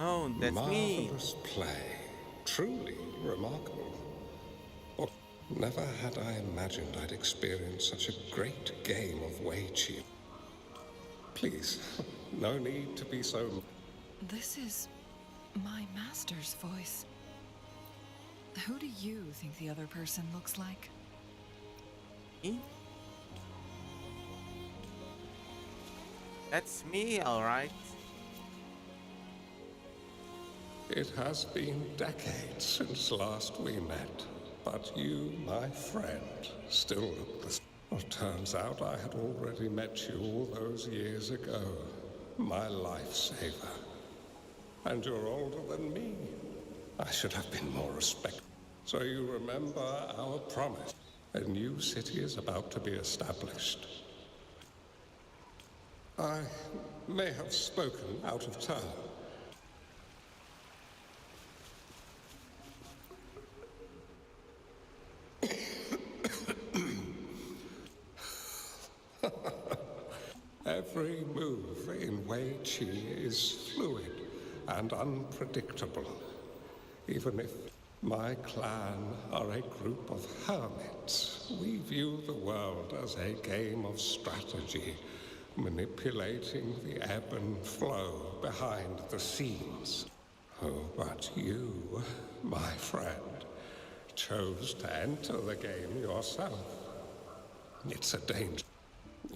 Oh, that's me. Marvelous play. Truly remarkable. What? Never had I imagined I'd experience such a great game of Weiqi. Please, no need to be so... This is my master's voice. Who do you think the other person looks like? Me? That's me, alright. It has been decades since last we met, but you, my friend, still look the same. Well, turns out I had already met you all those years ago, my lifesaver. And you're older than me. I should have been more respectful. So you remember our promise. A new city is about to be established. I may have spoken out of turn. Every move in Weiqi is fluid and unpredictable. Even if my clan are a group of hermits, we view the world as a game of strategy, manipulating the ebb and flow behind the scenes. Oh, but you, my friend, chose to enter the game yourself. It's a danger.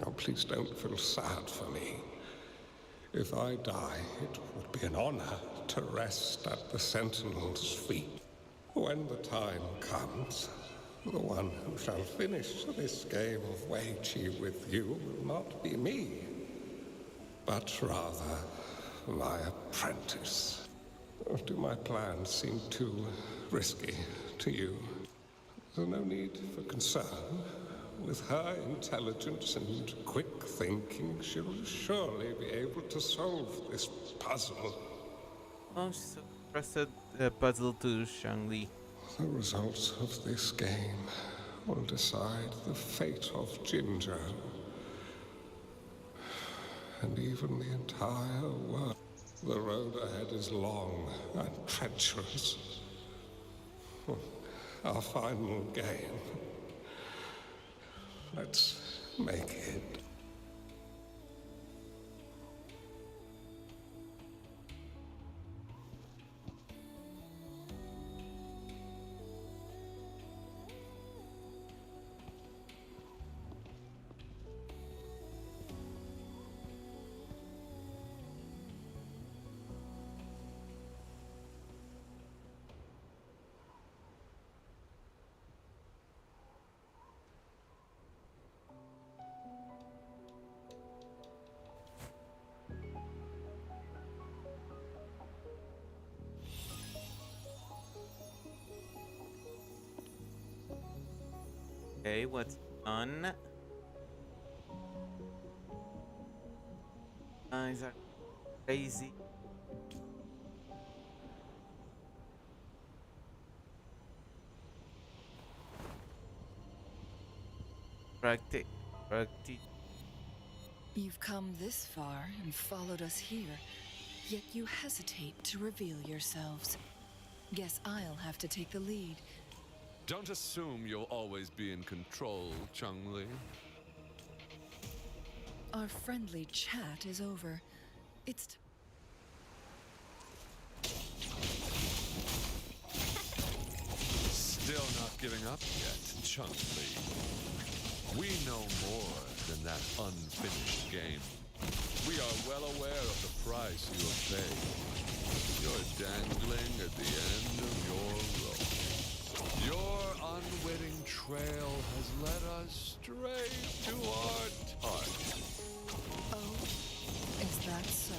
Oh, please don't feel sad for me. If I die, it would be an honor to rest at the Sentinel's feet. When the time comes, the one who shall finish this game of Weiji with you will not be me, but rather my apprentice. Or do my plans seem too risky to you? There's no need for concern. With her intelligence and quick thinking, she'll surely be able to solve this puzzle. Oh, so trusted the puzzle to Changli. The results of this game will decide the fate of Jinzhou and even the entire world. The road ahead is long and treacherous. Our final game. Let's make it. Okay, what's on? Eyes are crazy. Practice. You've come this far and followed us here, yet you hesitate to reveal yourselves. Guess I'll have to take the lead. Don't assume you'll always be in control, Changli. Our friendly chat is over. It's Still not giving up yet, Changli. We know more than that unfinished game. We are well aware of the price you have paid. You're dangling at the end of your rope. Your unwitting trail has led us straight to our target. Oh, is that so?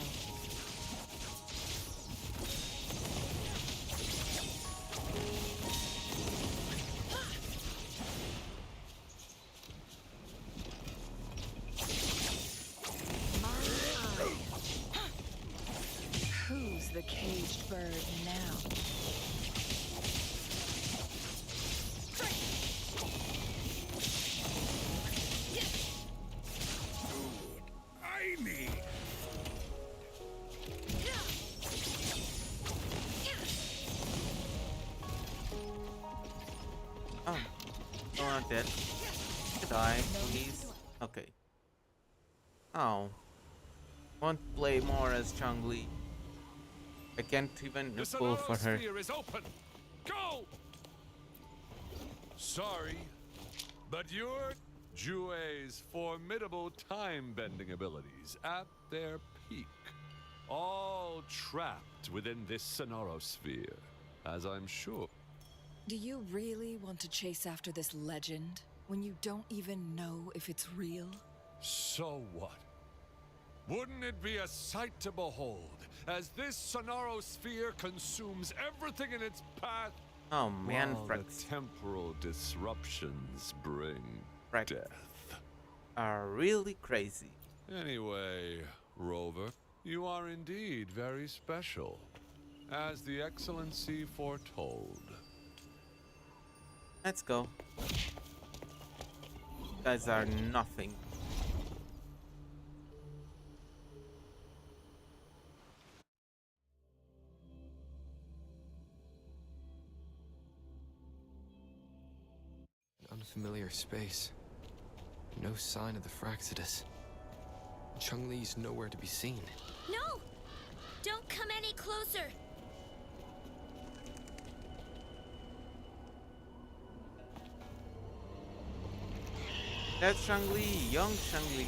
Who's the caged bird now? Oh, no, not dead. Die, please. Okay. Oh. Won't play more as Changli. I can't even pull for her. Sphere is open. Go! Sorry, but you're Jue's formidable time-bending abilities at their peak. All trapped within this Sonorosphere, as I'm sure. Do you really want to chase after this legend when you don't even know if it's real? So what? Wouldn't it be a sight to behold as this Sonorosphere consumes everything in its path? Oh man, while the temporal disruptions bring death. Are really crazy. Anyway, Rover, you are indeed very special, as the Excellency foretold. Let's go. You guys are nothing. Unfamiliar space. No sign of the Fraxidus. Changli's nowhere to be seen. No! Don't come any closer! That's Changli, young Changli.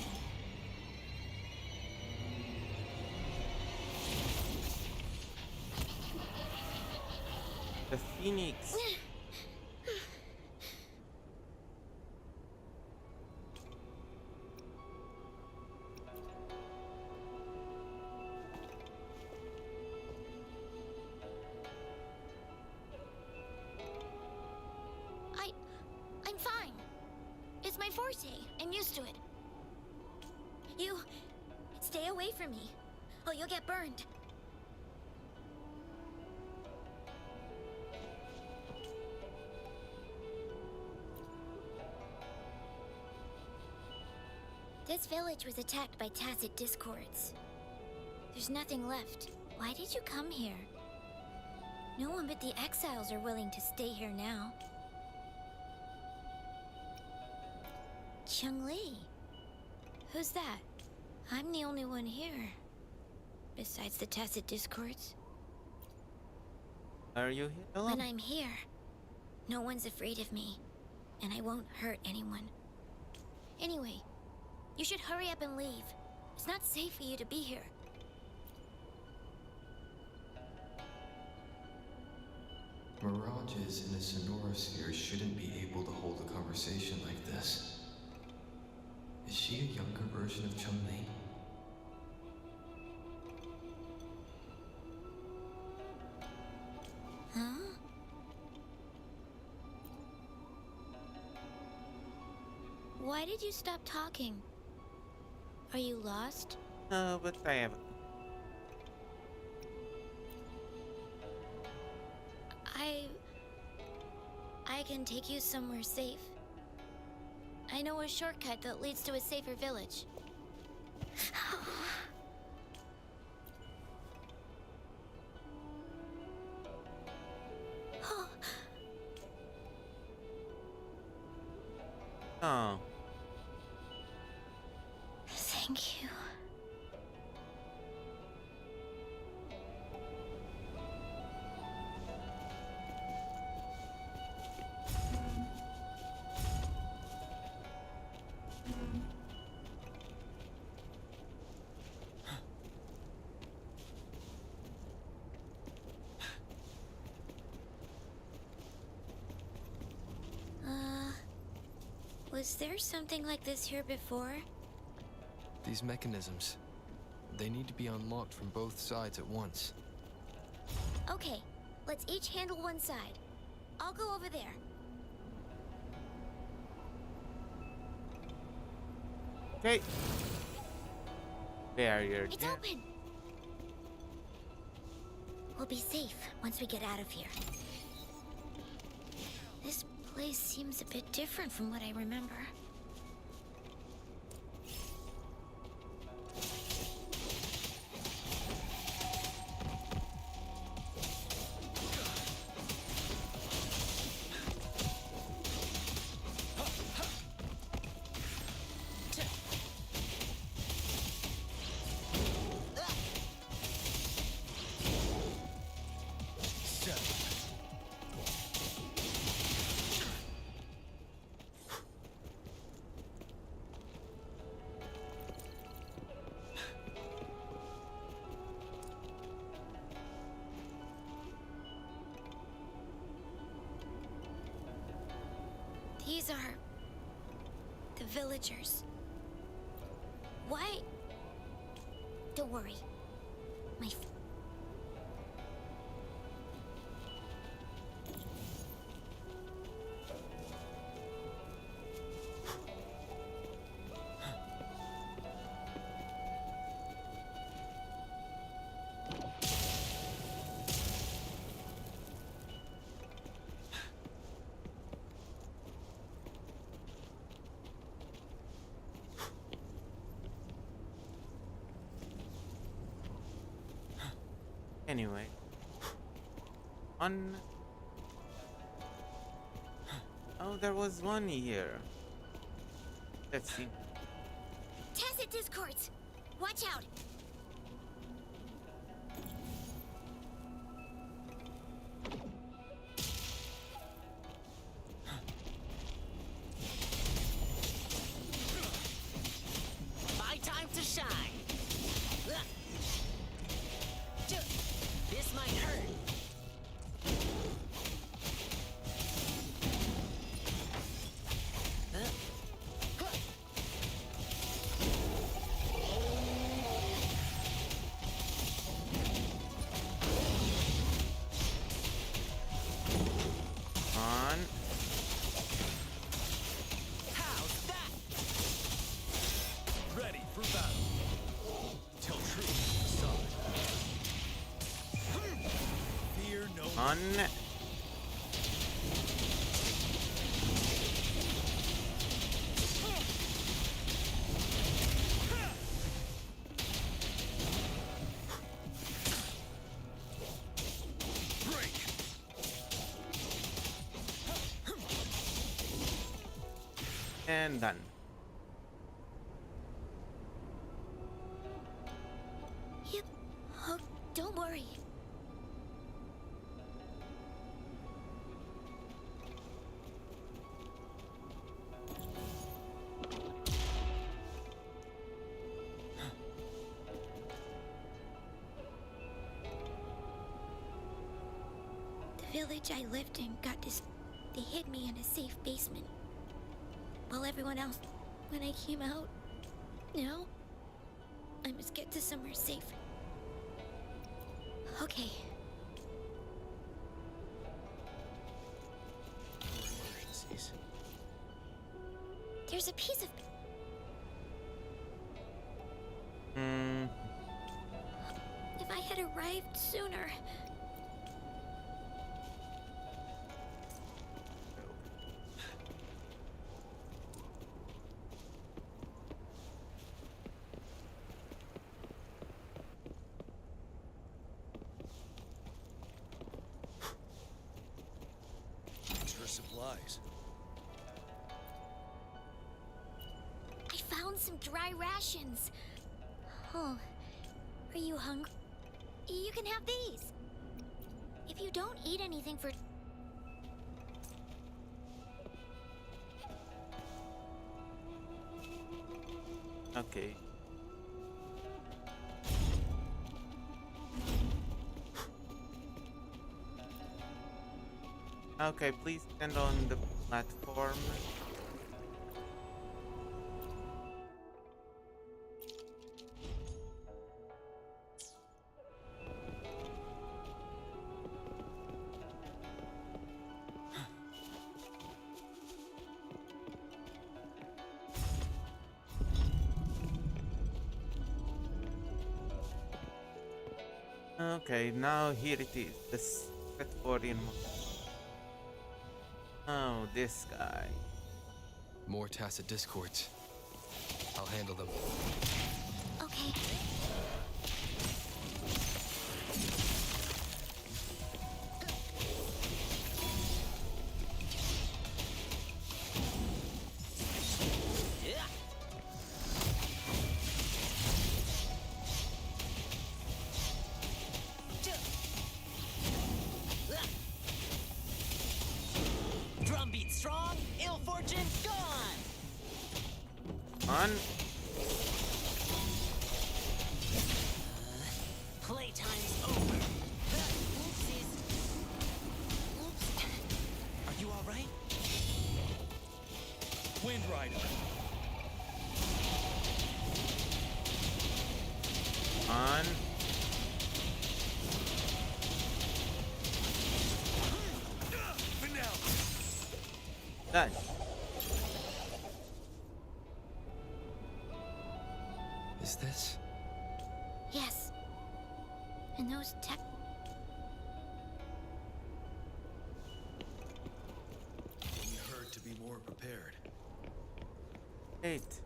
The Phoenix. I'm fine. It's my forte. I'm used to it. You... stay away from me. Oh, you'll get burned. This village was attacked by tacit discords. There's nothing left. Why did you come here? No one but the exiles are willing to stay here now. Changli. Who's that? I'm the only one here. Besides the tacit discords. Are you here alone? When I'm here, no one's afraid of me. And I won't hurt anyone. Anyway, you should hurry up and leave. It's not safe for you to be here. Mirages in a sonorosphere shouldn't be able to hold a conversation like this. Is she a younger version of Changli? Huh? Why did you stop talking? Are you lost? No, but I have. I can take you somewhere safe. I know a shortcut that leads to a safer village. Oh. Thank you. Was there something like this here before? These mechanisms, they need to be unlocked from both sides at once. Okay, let's each handle one side. I'll go over there. Okay. Barrier. It's open! We'll be safe once we get out of here. This place seems a bit different from what I remember. These are... the villagers. Why? Don't worry. My... Anyway. On. Oh, there was one here. Let's see. Tacit discords! Watch out! My time to shine. This might hurt. On. How's that? Ready for battle. Tell truth to the side. Fear no On. break. And done. Yep. Oh, don't worry. The village I lived in got they hid me in a safe basement. While everyone else, when I came out, now, I must get to somewhere safe. Okay. For emergencies. There's a piece of... Hmm. If I had arrived sooner... Extra supplies. I found some dry rations. Oh, are you hungry? You can have these. If you don't eat anything for... Okay. Okay, please stand on the platform. Okay, now here it is. The secret Orion. Oh, this guy. More tacit discords. I'll handle them. Okay. Yeah. Drumbeat strong, ill fortune gone. On. Playtime's over. Oopsies. Oops. Are you all right? Wind Rider. On. Done. Is this? Yes. And those tech... We heard to be more prepared. Wait.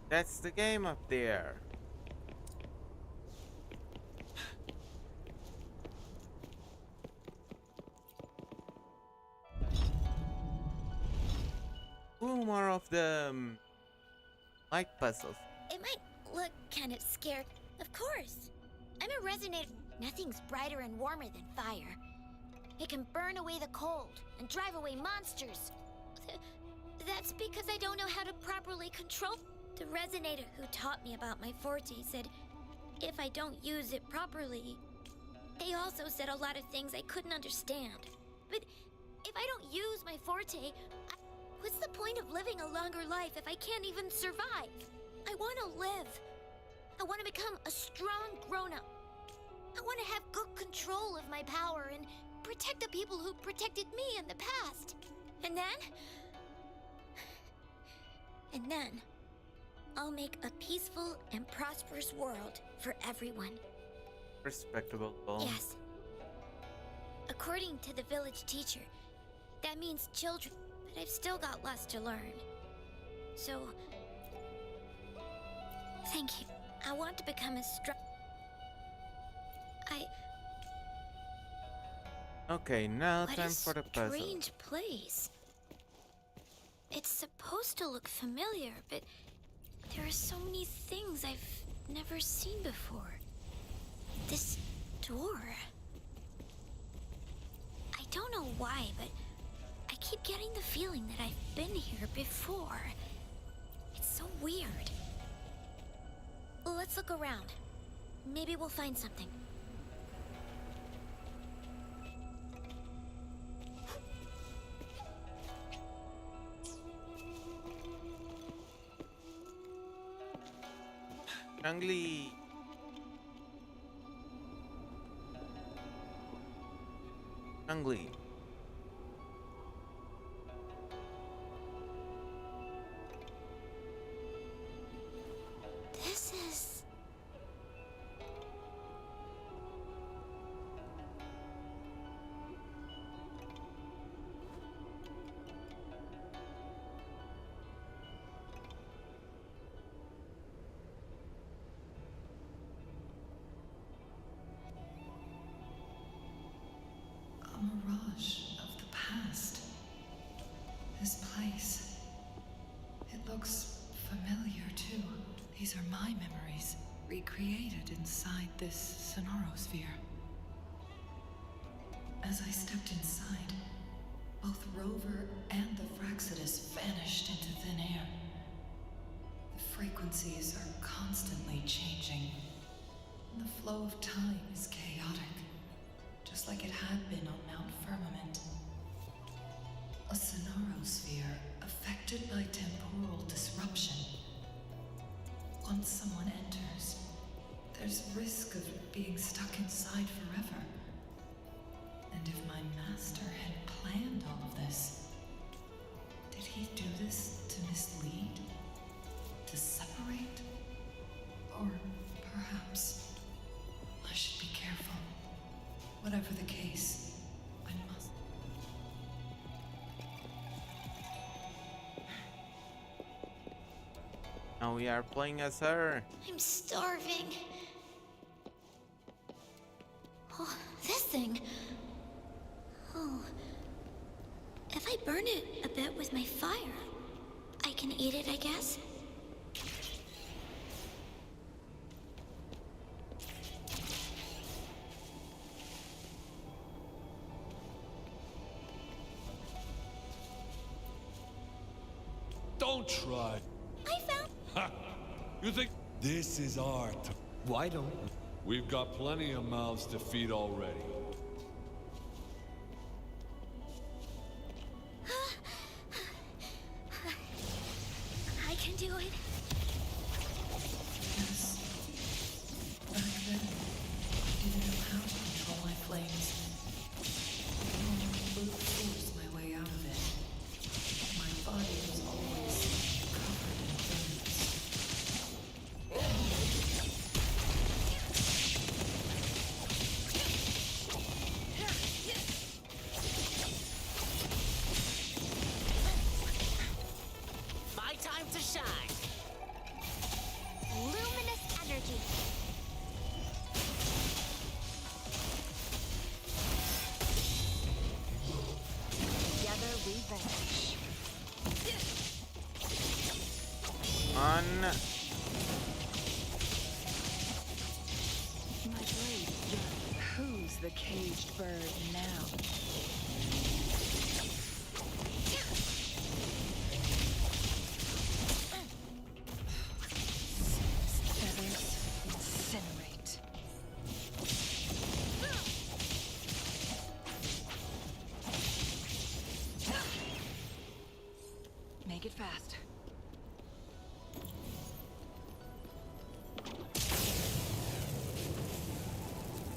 That's the game up there. Ooh, more of the light puzzles. It might look kind of scared. Of course. I'm a resonator. Nothing's brighter and warmer than fire. It can burn away the cold and drive away monsters. That's because I don't know how to properly control. The resonator who taught me about my forte said if I don't use it properly. He also said a lot of things I couldn't understand. But if I don't use my forte, what's the point of living a longer life if I can't even survive? I want to live. I want to become a strong grown-up. I want to have good control of my power and protect the people who protected me in the past. And then, I'll make a peaceful and prosperous world for everyone. Respectable goal. Yes. According to the village teacher, that means children, but I've still got lots to learn. So, thank you. I want to become as strong. Okay, now What time a for the puzzle. strange place. It's supposed to look familiar, but there are so many things I've never seen before. This door. I don't know why, but I keep getting the feeling that I've been here before. It's so weird. Let's look around. Maybe we'll find something. Changli. Changli. This is... A mirage of the past. This place. It looks familiar too. These are my memories, recreated inside this sonorosphere. As I stepped inside, both Rover and the Fraxidus vanished into thin air. The frequencies are constantly changing, and the flow of time is chaotic, just like it had been on Mount Firmament. A sonorosphere affected by temporal disruption. Once someone enters, there's risk of being stuck inside forever. And if my master had planned all of this, did he do this to mislead? To separate? Or perhaps I should be careful. Whatever the case, I must. Now we are playing as her. I'm starving. Oh, this thing. Oh. If I burn it a bit with my fire, I can eat it, I guess. Don't try. I found... Ha! You think this is art? Why don't... We've got plenty of mouths to feed already. I can do it. Yes. Back then, I didn't know how to control my flames. I only brute forced my way out of it. My body was always covered in burns. My time to shine. Luminous energy. Together we vanish. On. the caged bird now. Feathers incinerate. Make it fast.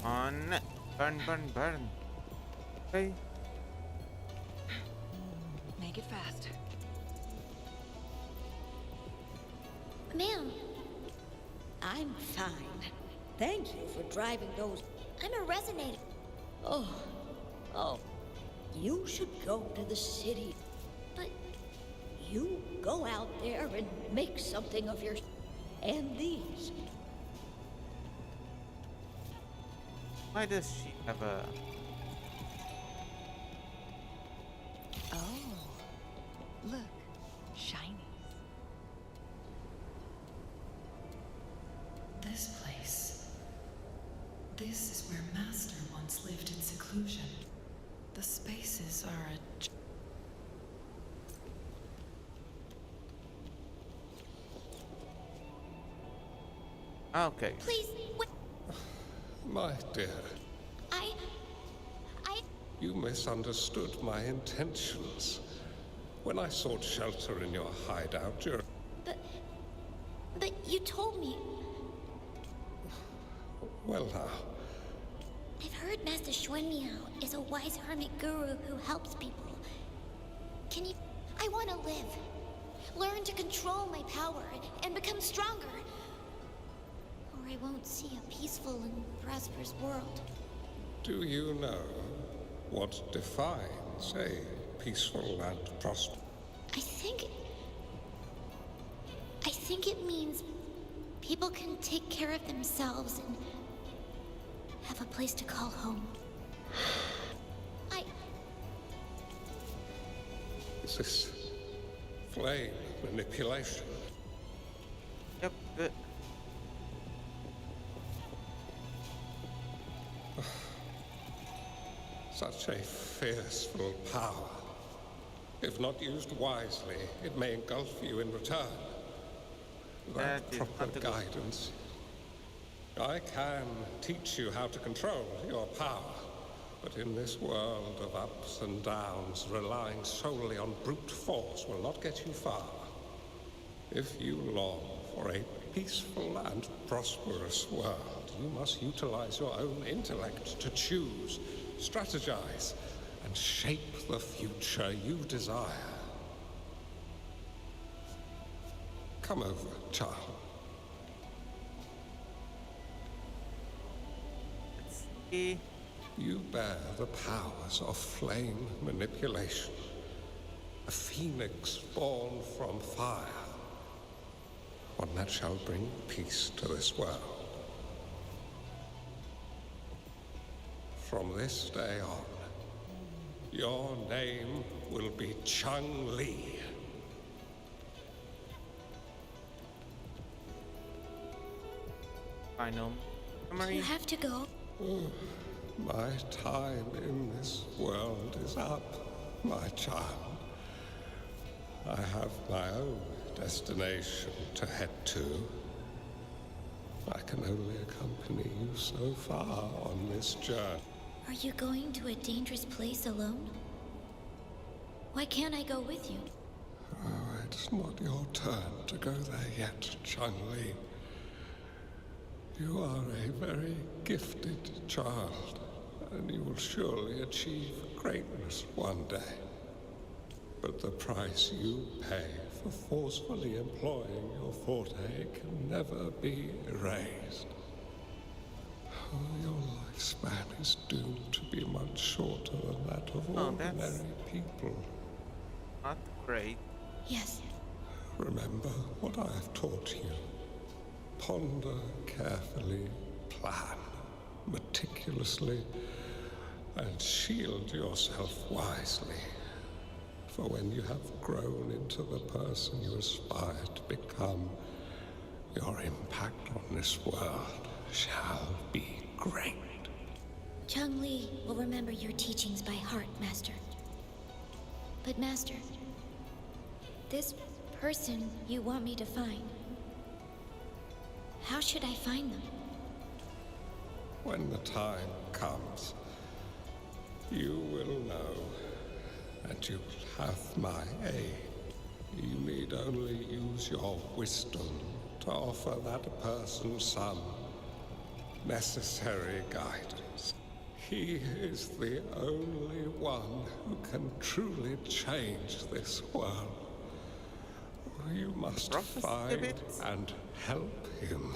On. Burn, burn, burn. Okay. Make it fast. Ma'am, I'm fine. Thank you for driving those. I'm a resonator. Oh. You should go to the city. But You go out there and make something of your. And these. Why does she have a... Oh, look, shinies. This place. This is where Master once lived in seclusion. The spaces are a... Okay. please, wait. My dear, I... you misunderstood my intentions. When I sought shelter in your hideout, But you told me. Well now, I've heard Master Xuanmiao is a wise hermit guru who helps people. Can you... I want to live. Learn to control my power and become stronger. Or I won't see a peaceful and prosperous world. do you know what defines a peaceful and prosperous? I think it means people can take care of themselves and have a place to call home. Is this flame manipulation? Yep. Such a fearful power. If not used wisely, it may engulf you in return. Without That is proper not the- guidance, I can teach you how to control your power. But in this world of ups and downs, relying solely on brute force will not get you far. If you long for a peaceful and prosperous world, you must utilize your own intellect to choose, strategize, and shape the future you desire. Come over, child. You bear the powers of flame manipulation. A phoenix born from fire. One that shall bring peace to this world. From this day on, your name will be Changli. Final You summary. have to go. My time in this world is up, my child. I have my own destination to head to. I can only accompany you so far on this journey. Are you going to a dangerous place alone? Why can't I go with you? Oh, it's not your turn to go there yet, Changli. You are a very gifted child, and you will surely achieve greatness one day. But the price you pay for forcefully employing your forte can never be erased. Your lifespan is doomed to be much shorter than that of ordinary people. Not great. Yes. Remember what I have taught you. Ponder carefully, plan meticulously, and shield yourself wisely. For when you have grown into the person you aspire to become, your impact on this world shall be great. Changli will remember your teachings by heart, Master. But Master, this person you want me to find, how should I find them? When the time comes, you will know, and you'll have my aid. You need only use your wisdom to offer that person some necessary guidance. He is the only one who can truly change this world. You must find and help him.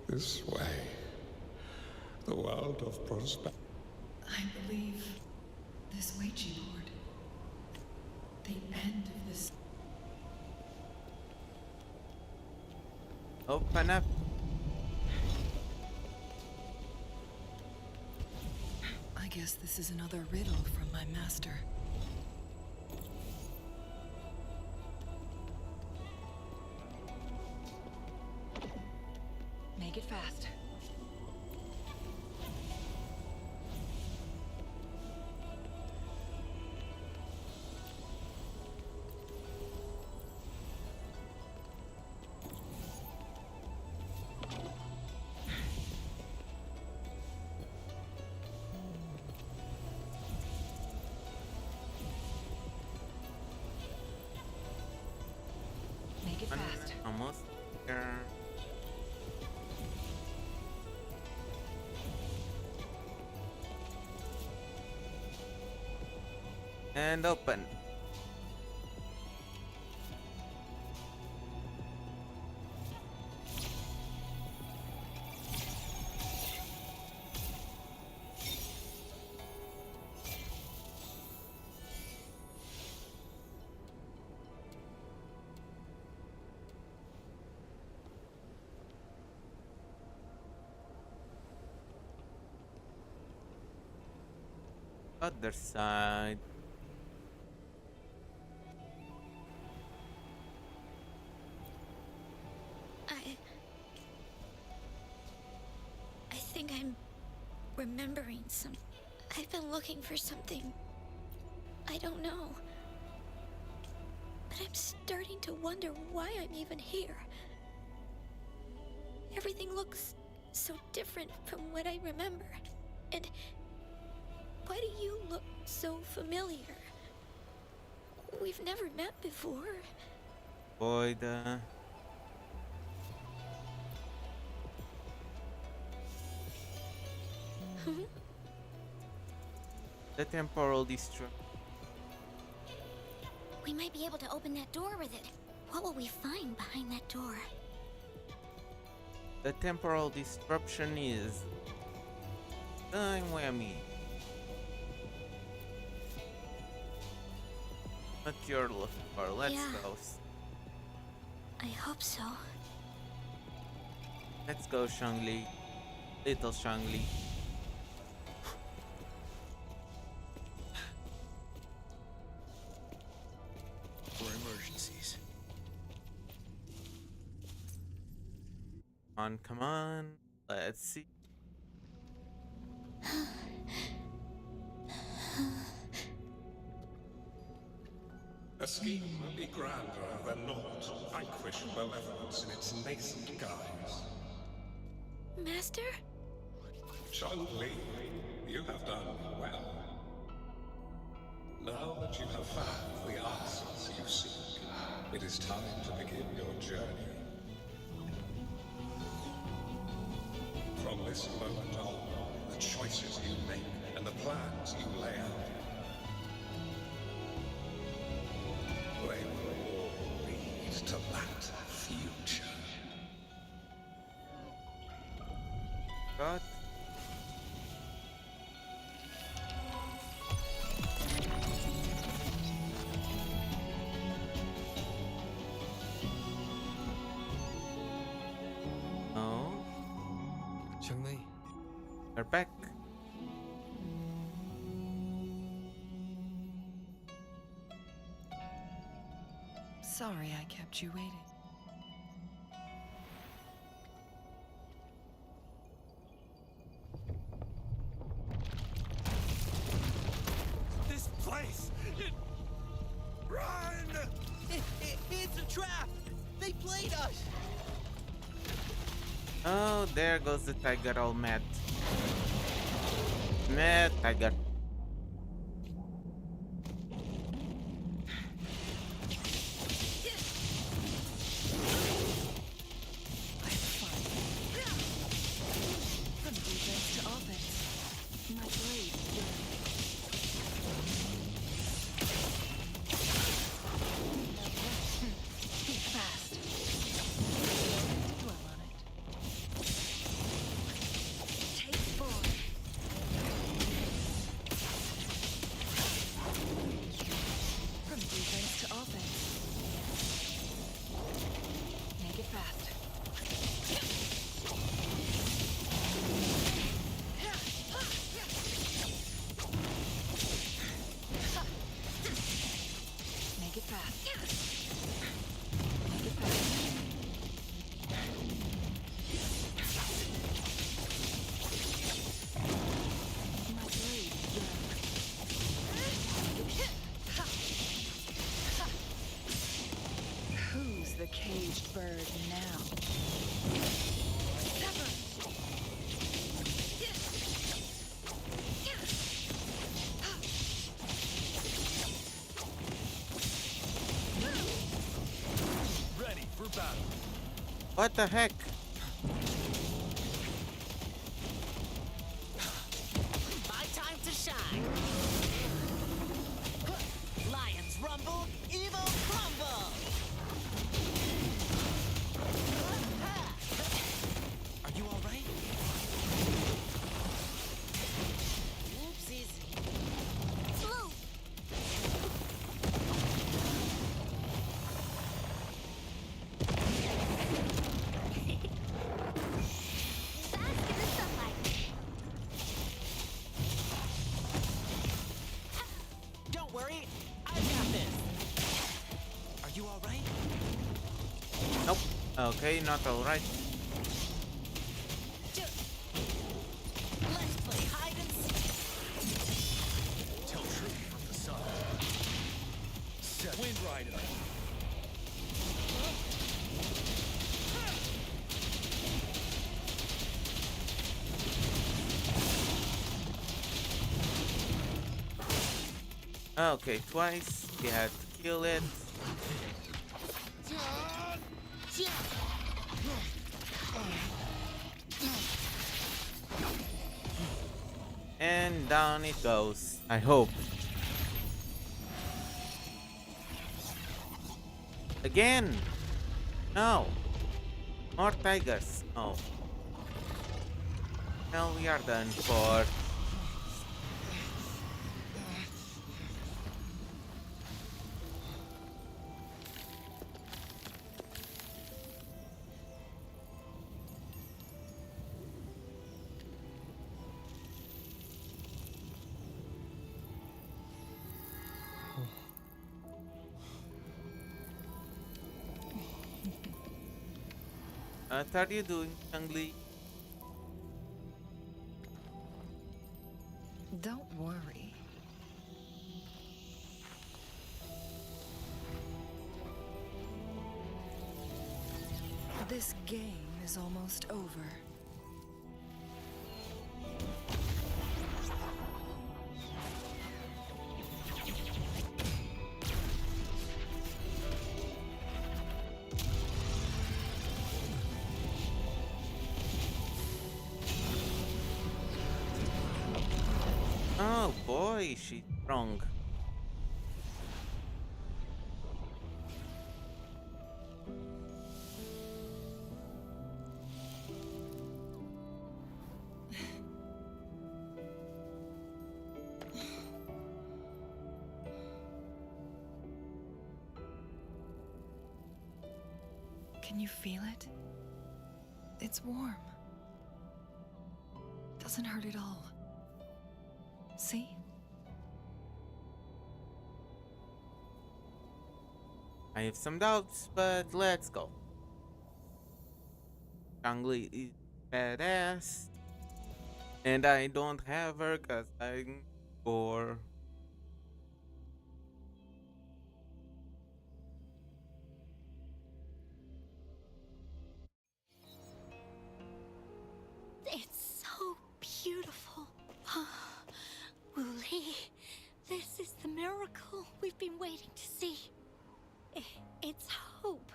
This way, the world of prosperity. I believe this Ouija board. The end of this. Open up. I guess this is another riddle from my master. Make it fast. Make it fast. Almost there. And open. Other side. I think I'm remembering some. I've been looking for something. I don't know. But I'm starting to wonder why I'm even here. Everything looks so different from what I remember. And why do you look so familiar? We've never met before. Void. The temporal destruction. We might be able to open that door with it. What will we find behind that door? The temporal disruption is time whammy. What you're looking for. Let's go. I hope so. Let's go, Changli. Little Changli. For emergencies. Come on. Let's see. A scheme will be grander than naught to vanquish malevolence in its nascent guise. Master? Changli, you have done well. Now that you have found the answers you seek, it is time to begin your journey. From this moment on, the choices you make and the plans you lay out, they will all lead to that future. God. No. Changli. We're back. Sorry I kept you waiting. Oh, there goes the tiger all mad. Mad tiger. From defense to offense, my blade Be fast. Dwell on it. Take forward. From defense to offense. Make it fast. Make it fast. Make it fast. My blade Who's the caged bird now? Ready for battle. What the heck? My time to shine. Lions rumble, evil crumble. Are you all right? Oopsies. Sloop! Bask in the sunlight. Don't worry, I've got this. Are you all right? Nope. Okay, not alright. Let's play hide and seek. Tell truth from the sun. Set Wind Rider. Okay, twice. We had to kill it. And down it goes. I hope. Again! No! More tigers. Oh. Well, we are done for. What are you doing, Changli? Don't worry. This game is almost over. Oh boy, she's strong. Can you feel it? It's warm. Doesn't hurt at all. See? I have some doubts, but let's go. Changli is badass. And I don't have her cause I'm poor. to see. It's hope,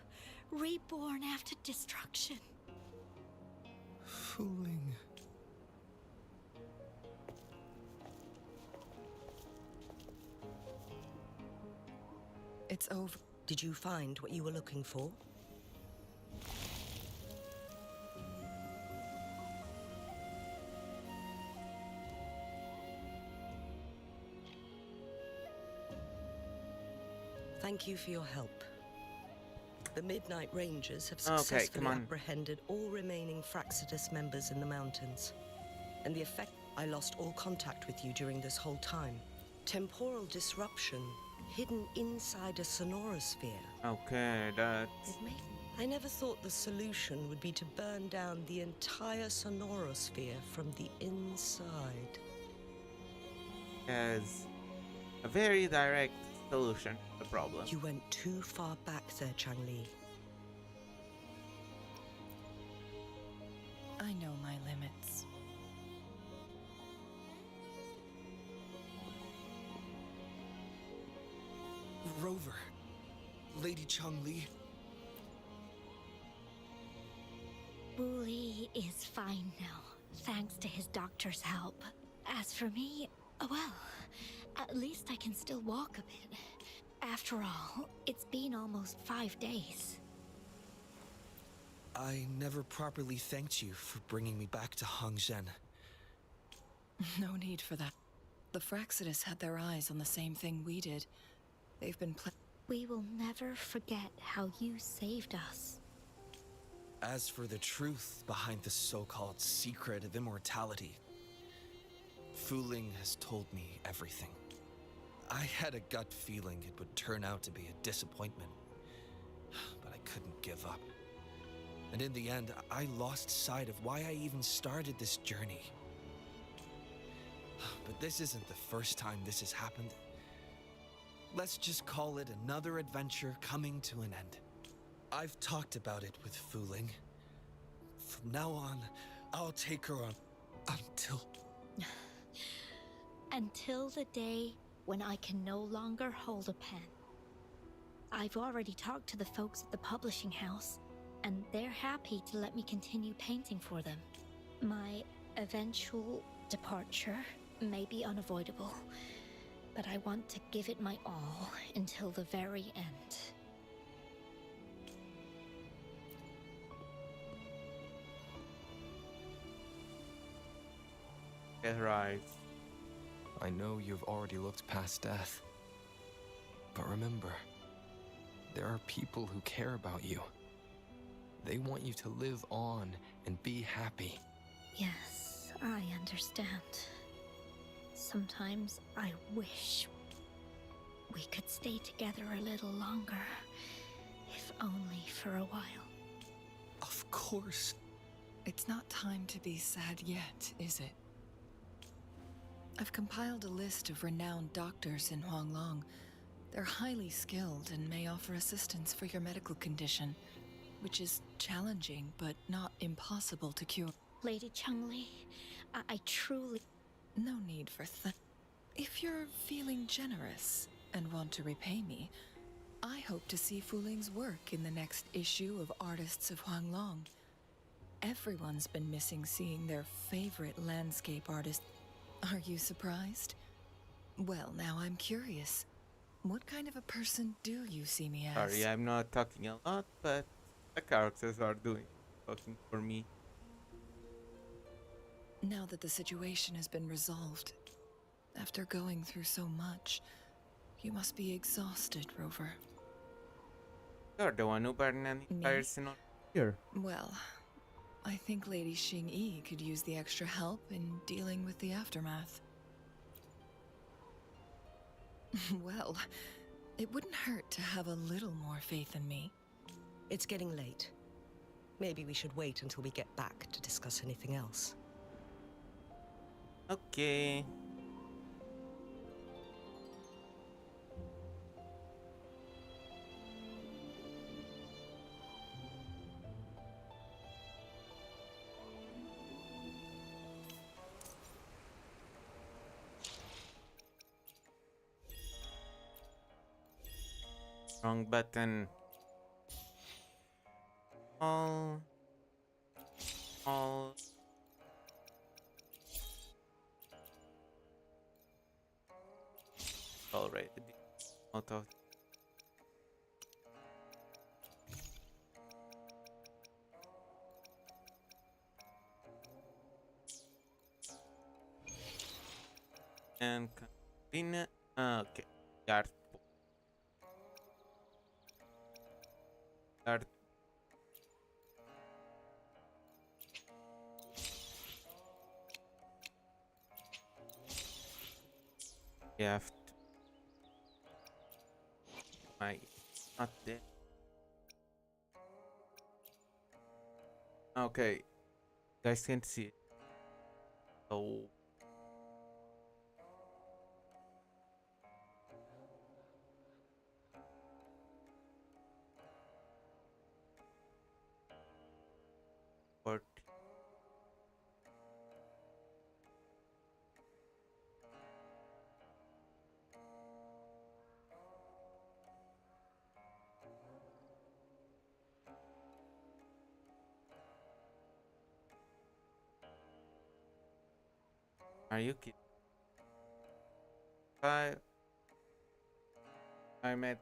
reborn after destruction. Fooling. It's over. Did you find what you were looking for? Thank you for your help. The Midnight Rangers have successfully apprehended all remaining Fraxidus members in the mountains. And the effect... I lost all contact with you during this whole time. Temporal disruption hidden inside a sonorosphere. Okay, that's... I never thought the solution would be to burn down the entire sonorosphere from the inside. As a very direct solution to the problem. You went too far back there, Changli. I know my limits. Rover. Lady Changli. Wu Li is fine now, thanks to his doctor's help. As for me, well, at least I can still walk a bit. After all, it's been almost 5 days. I never properly thanked you for bringing me back to Hongzhen. No need for that. The Fraxidus had their eyes on the same thing we did. They've been We will never forget how you saved us. As for the truth behind the so-called secret of immortality, Fuling has told me everything. I had a gut feeling it would turn out to be a disappointment, but I couldn't give up. And in the end, I lost sight of why I even started this journey. But this isn't the first time this has happened. Let's just call it another adventure coming to an end. I've talked about it with Fuling. From now on, I'll take her on until... Until the day when I can no longer hold a pen. I've already talked to the folks at the publishing house, and they're happy to let me continue painting for them. My eventual departure may be unavoidable, but I want to give it my all until the very end. Get right. I know you've already looked past death. But remember, there are people who care about you. They want you to live on and be happy. Yes, I understand. Sometimes I wish we could stay together a little longer, if only for a while. Of course. It's not time to be sad yet, is it? I've compiled a list of renowned doctors in Huanglong. They're highly skilled and may offer assistance for your medical condition, which is challenging but not impossible to cure. Lady Changli, I truly... No need for If you're feeling generous and want to repay me, I hope to see Fuling's work in the next issue of Artists of Huanglong. Everyone's been missing seeing their favorite landscape artist. Are you surprised? Well, now I'm curious. What kind of a person do you see me as? Sorry, I'm not talking a lot, but the characters are talking for me. Now that the situation has been resolved, after going through so much, you must be exhausted, Rover. You're the one who burned an entire synonym here. Well, I think Lady Xing-Yi could use the extra help in dealing with the aftermath. Well, it wouldn't hurt to have a little more faith in me. It's getting late. Maybe we should wait until we get back to discuss anything else. Okay. Wrong button. All. Already out of. And continue. Okay. Start. Start. You have to. My. Not there. Okay. You guys can see it. So. Or are you kidding? 5. I'm at.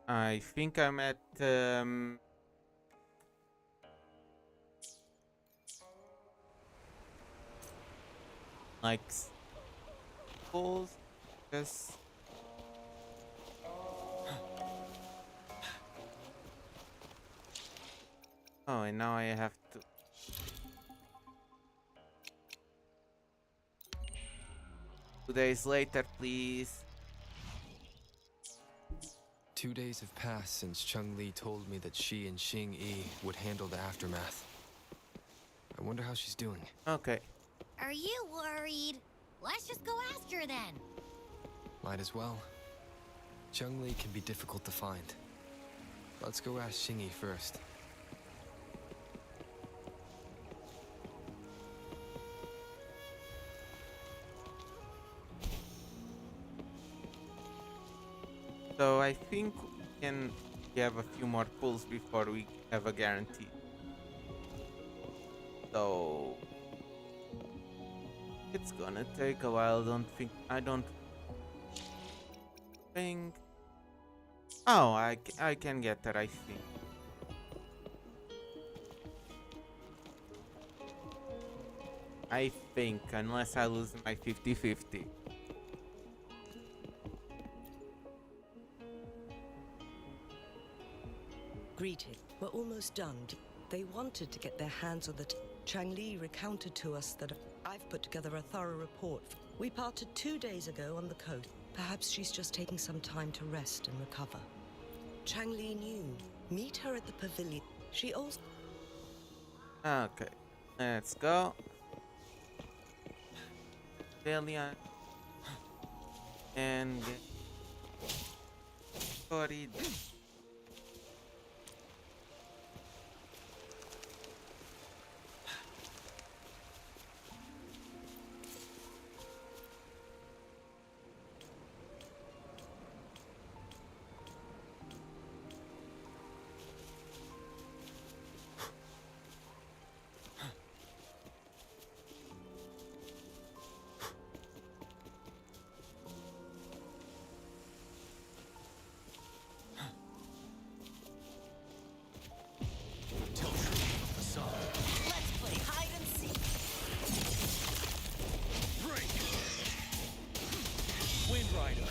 I think I'm at like schools. Yes. Oh, and now I have to. 2 days later, please. 2 days have passed since Changli told me that she and Xing Yi would handle the aftermath. I wonder how she's doing. Okay. Are you worried? Let's just go ask her then. Might as well. Changli can be difficult to find. Let's go ask Xing Yi first. So I think we can have a few more pulls before we have a guarantee. So it's gonna take a while. I don't think. Oh, I can get that. I think. Unless I lose my 50-50. Greeted. We're almost done. They wanted to get their hands on the Changli recounted to us that I've put together a thorough report. We parted 2 days ago on the coast. Perhaps she's just taking some time to rest and recover. Changli knew. Meet her at the pavilion. She also... Okay, let's go. Pavilion. And sorry. Let's play hide and seek. Break. Wind Rider.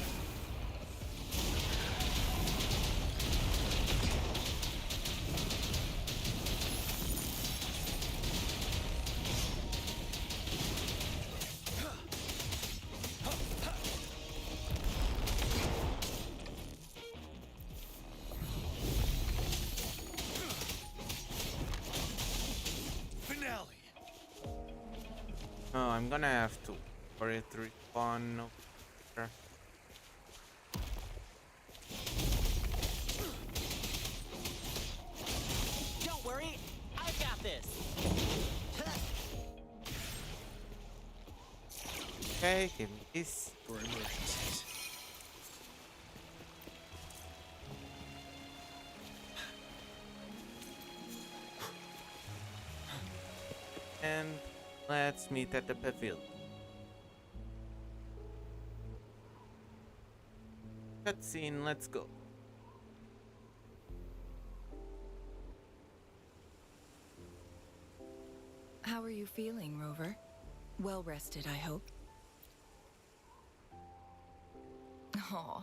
Finale. Oh, I'm gonna have to for it to respawn. Okay. Don't worry, I've got this. Okay, give me this. For emergencies. And let's meet at the pavilion. Cutscene, let's go. How are you feeling, Rover? Well rested, I hope. Aw,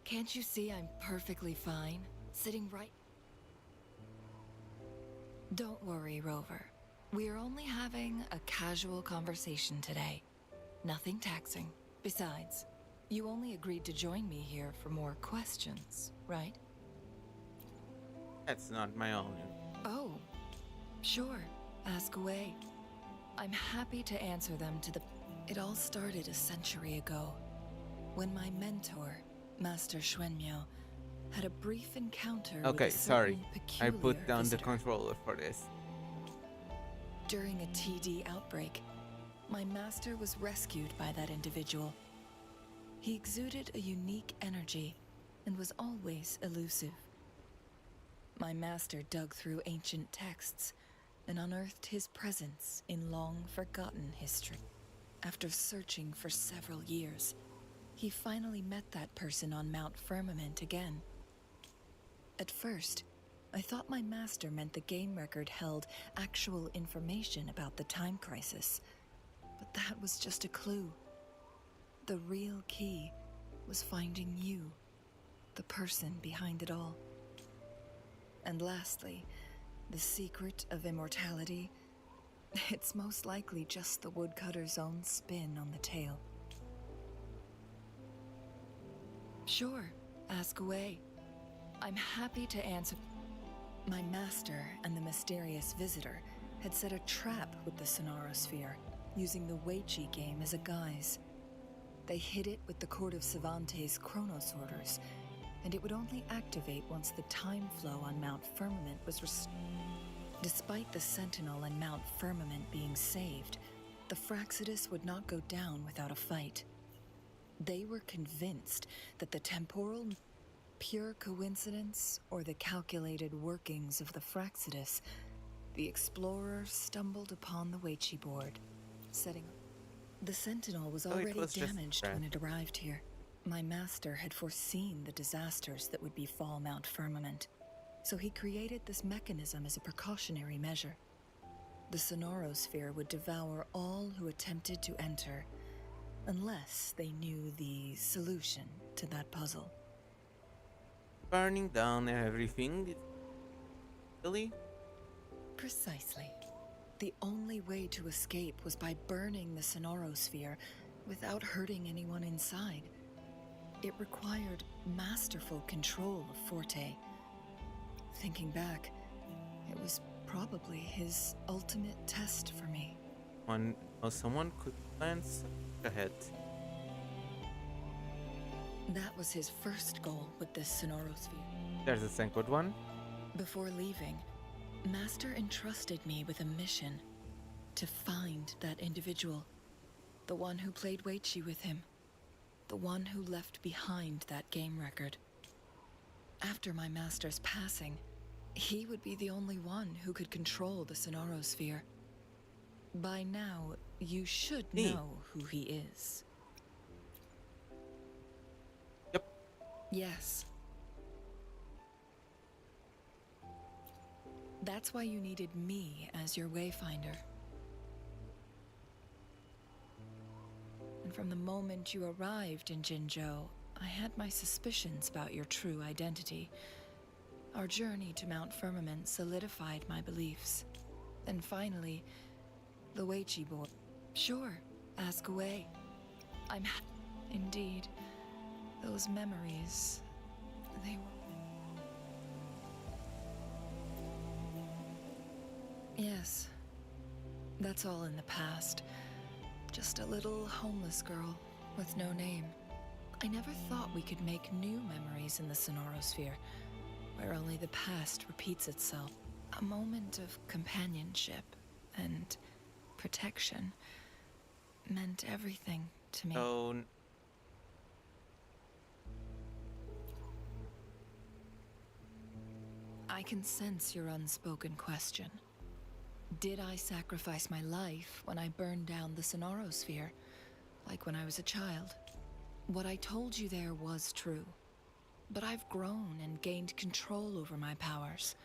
can't you see I'm perfectly fine? Sitting right... Don't worry, Rover. We're only having a casual conversation today. Nothing taxing. Besides, you only agreed to join me here for more questions, right? That's not my own. Oh, sure. Ask away. I'm happy to answer them to the... It all started a century ago, when my mentor, Master Xuanmiao, had a brief encounter with Okay, a sorry. certain I peculiar put down visitor. the controller for this. During a TD outbreak, my master was rescued by that individual. He exuded a unique energy and was always elusive. My master dug through ancient texts and unearthed his presence in long-forgotten history. After searching for several years, he finally met that person on Mount Firmament again. At first, I thought my master meant the game record held actual information about the time crisis, but that was just a clue. The real key was finding you, the person behind it all. And lastly, the secret of immortality, it's most likely just the woodcutter's own spin on the tale. Sure, ask away. I'm happy to answer. My master and the mysterious visitor had set a trap with the Sonorosphere, using the Weiqi game as a guise. They hid it with the Court of Savante's Chronos orders, and it would only activate once the time flow on Mount Firmament was restored. Despite the Sentinel and Mount Firmament being saved, the Fraxidus would not go down without a fight. They were convinced that the temporal... Pure coincidence or the calculated workings of the Fraxidus, the explorer stumbled upon the Weiqi board, setting up. The Sentinel was already damaged when it arrived here. My master had foreseen the disasters that would befall Mount Firmament, so he created this mechanism as a precautionary measure. The Sonorosphere would devour all who attempted to enter, unless they knew the solution to that puzzle. Burning down everything? Really? Precisely. The only way to escape was by burning the Sonorosphere without hurting anyone inside. It required masterful control of Forte. Thinking back, it was probably his ultimate test for me. Someone could plan such ahead. That was his first goal with this Sonorosphere. There's a second one. Before leaving, Master entrusted me with a mission to find that individual, the one who played Weiqi with him, the one who left behind that game record. After my master's passing, he would be the only one who could control the Sonorosphere. By now, you should know who he is. Yes. That's why you needed me as your wayfinder. And from the moment you arrived in Jinzhou, I had my suspicions about your true identity. Our journey to Mount Firmament solidified my beliefs. And finally, the Weiqi board. Sure, ask away. Indeed. Those memories, they were... Yes, that's all in the past. Just a little homeless girl with no name. I never thought we could make new memories in the Sonorosphere, where only the past repeats itself. A moment of companionship and protection meant everything to me. So I can sense your unspoken question. Did I sacrifice my life when I burned down the Sonaro Sphere, like when I was a child? What I told you there was true, but I've grown and gained control over my powers.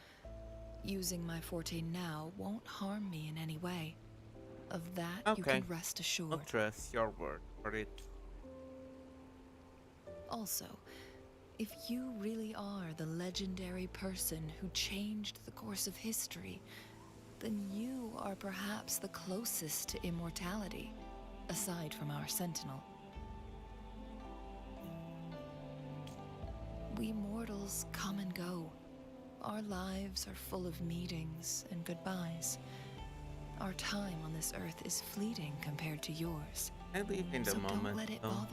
Using my forte now won't harm me in any way. Of that, you okay, can rest assured. I'll trust your word for it. Also, if you really are the legendary person who changed the course of history, then you are perhaps the closest to immortality, aside from our sentinel. We mortals come and go. Our lives are full of meetings and goodbyes. Our time on this earth is fleeting compared to yours. I live in the So moment. don't let it bother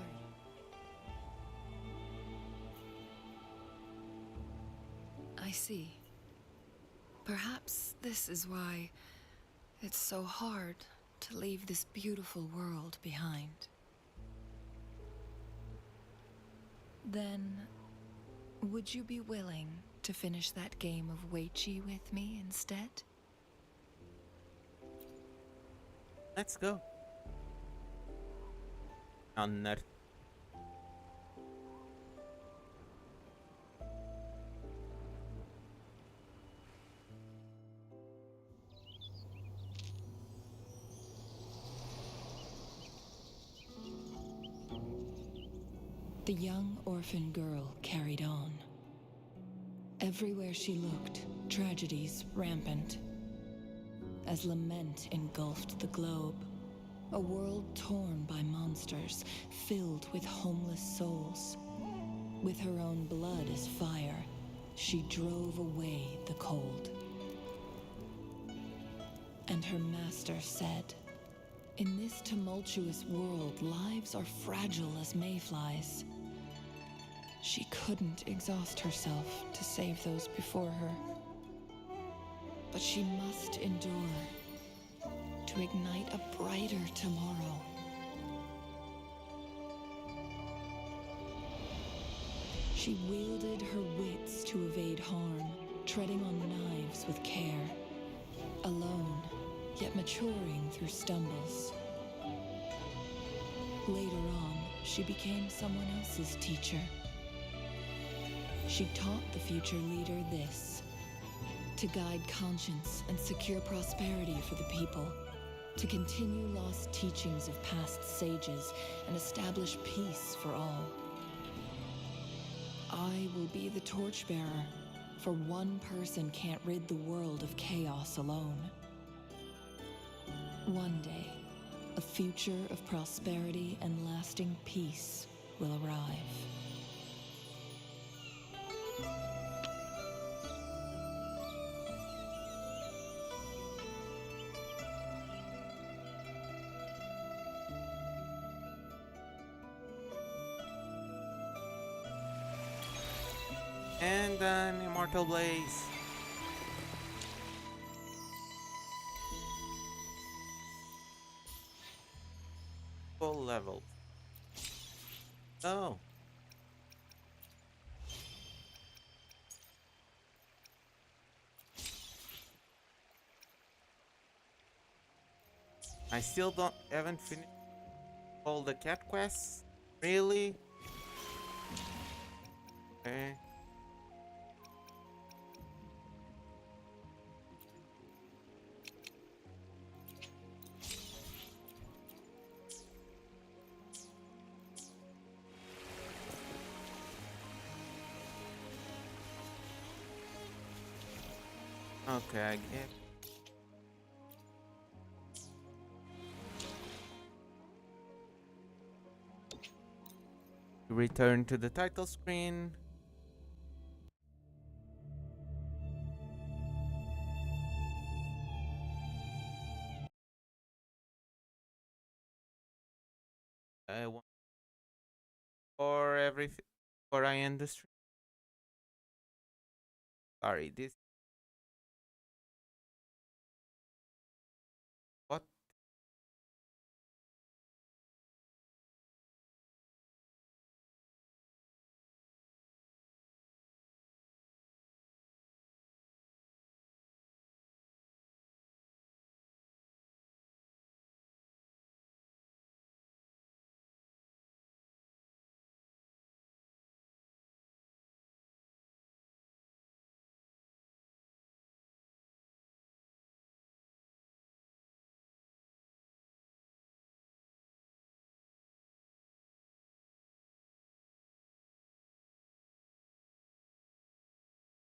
you. I see. Perhaps this is why it's so hard to leave this beautiful world behind. Then, would you be willing to finish that game of Weichi with me instead? Let's go. Honor. The young orphan girl carried on. Everywhere she looked, tragedies rampant. As lament engulfed the globe, a world torn by monsters, filled with homeless souls. With her own blood as fire, she drove away the cold. And her master said, "In this tumultuous world, lives are fragile as mayflies." She couldn't exhaust herself to save those before her. But she must endure to ignite a brighter tomorrow. She wielded her wits to evade harm, treading on knives with care. Alone, yet maturing through stumbles. Later on, she became someone else's teacher. She taught the future leader this: to guide conscience and secure prosperity for the people, to continue lost teachings of past sages and establish peace for all. I will be the torchbearer, for one person can't rid the world of chaos alone. One day, a future of prosperity and lasting peace will arrive. And then Immortal Blaze. Full level. Oh. I still haven't finished all the cat quests. Really? Okay. Okay, I get. Return to the title screen. I want for everything before I end the stream. Sorry, this. What?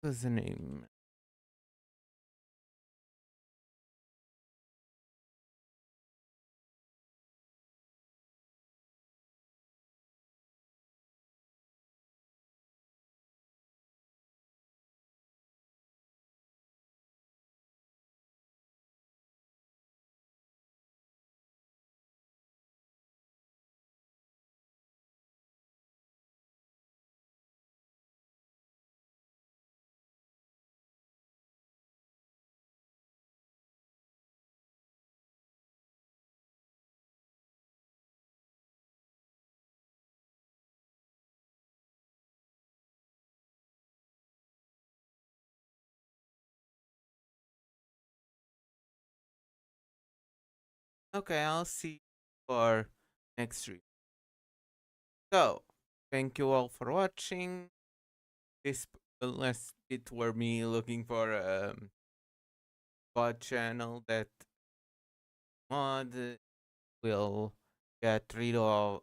What's the name? Okay, I'll see you for next stream. So, thank you all for watching. This last bit were me looking for a bot channel that mod will get rid of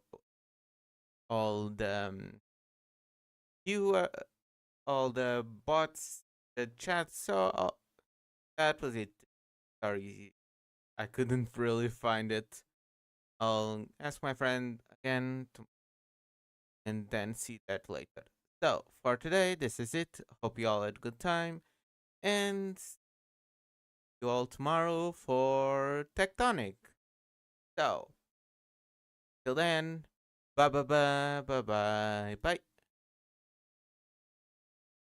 all the all the bots, the chat. So that was it. Sorry, I couldn't really find it. I'll ask my friend again and then see that later. So for today, this is it. Hope you all had a good time, and see you all tomorrow for Tectonic. So till then, bye bye bye bye bye bye.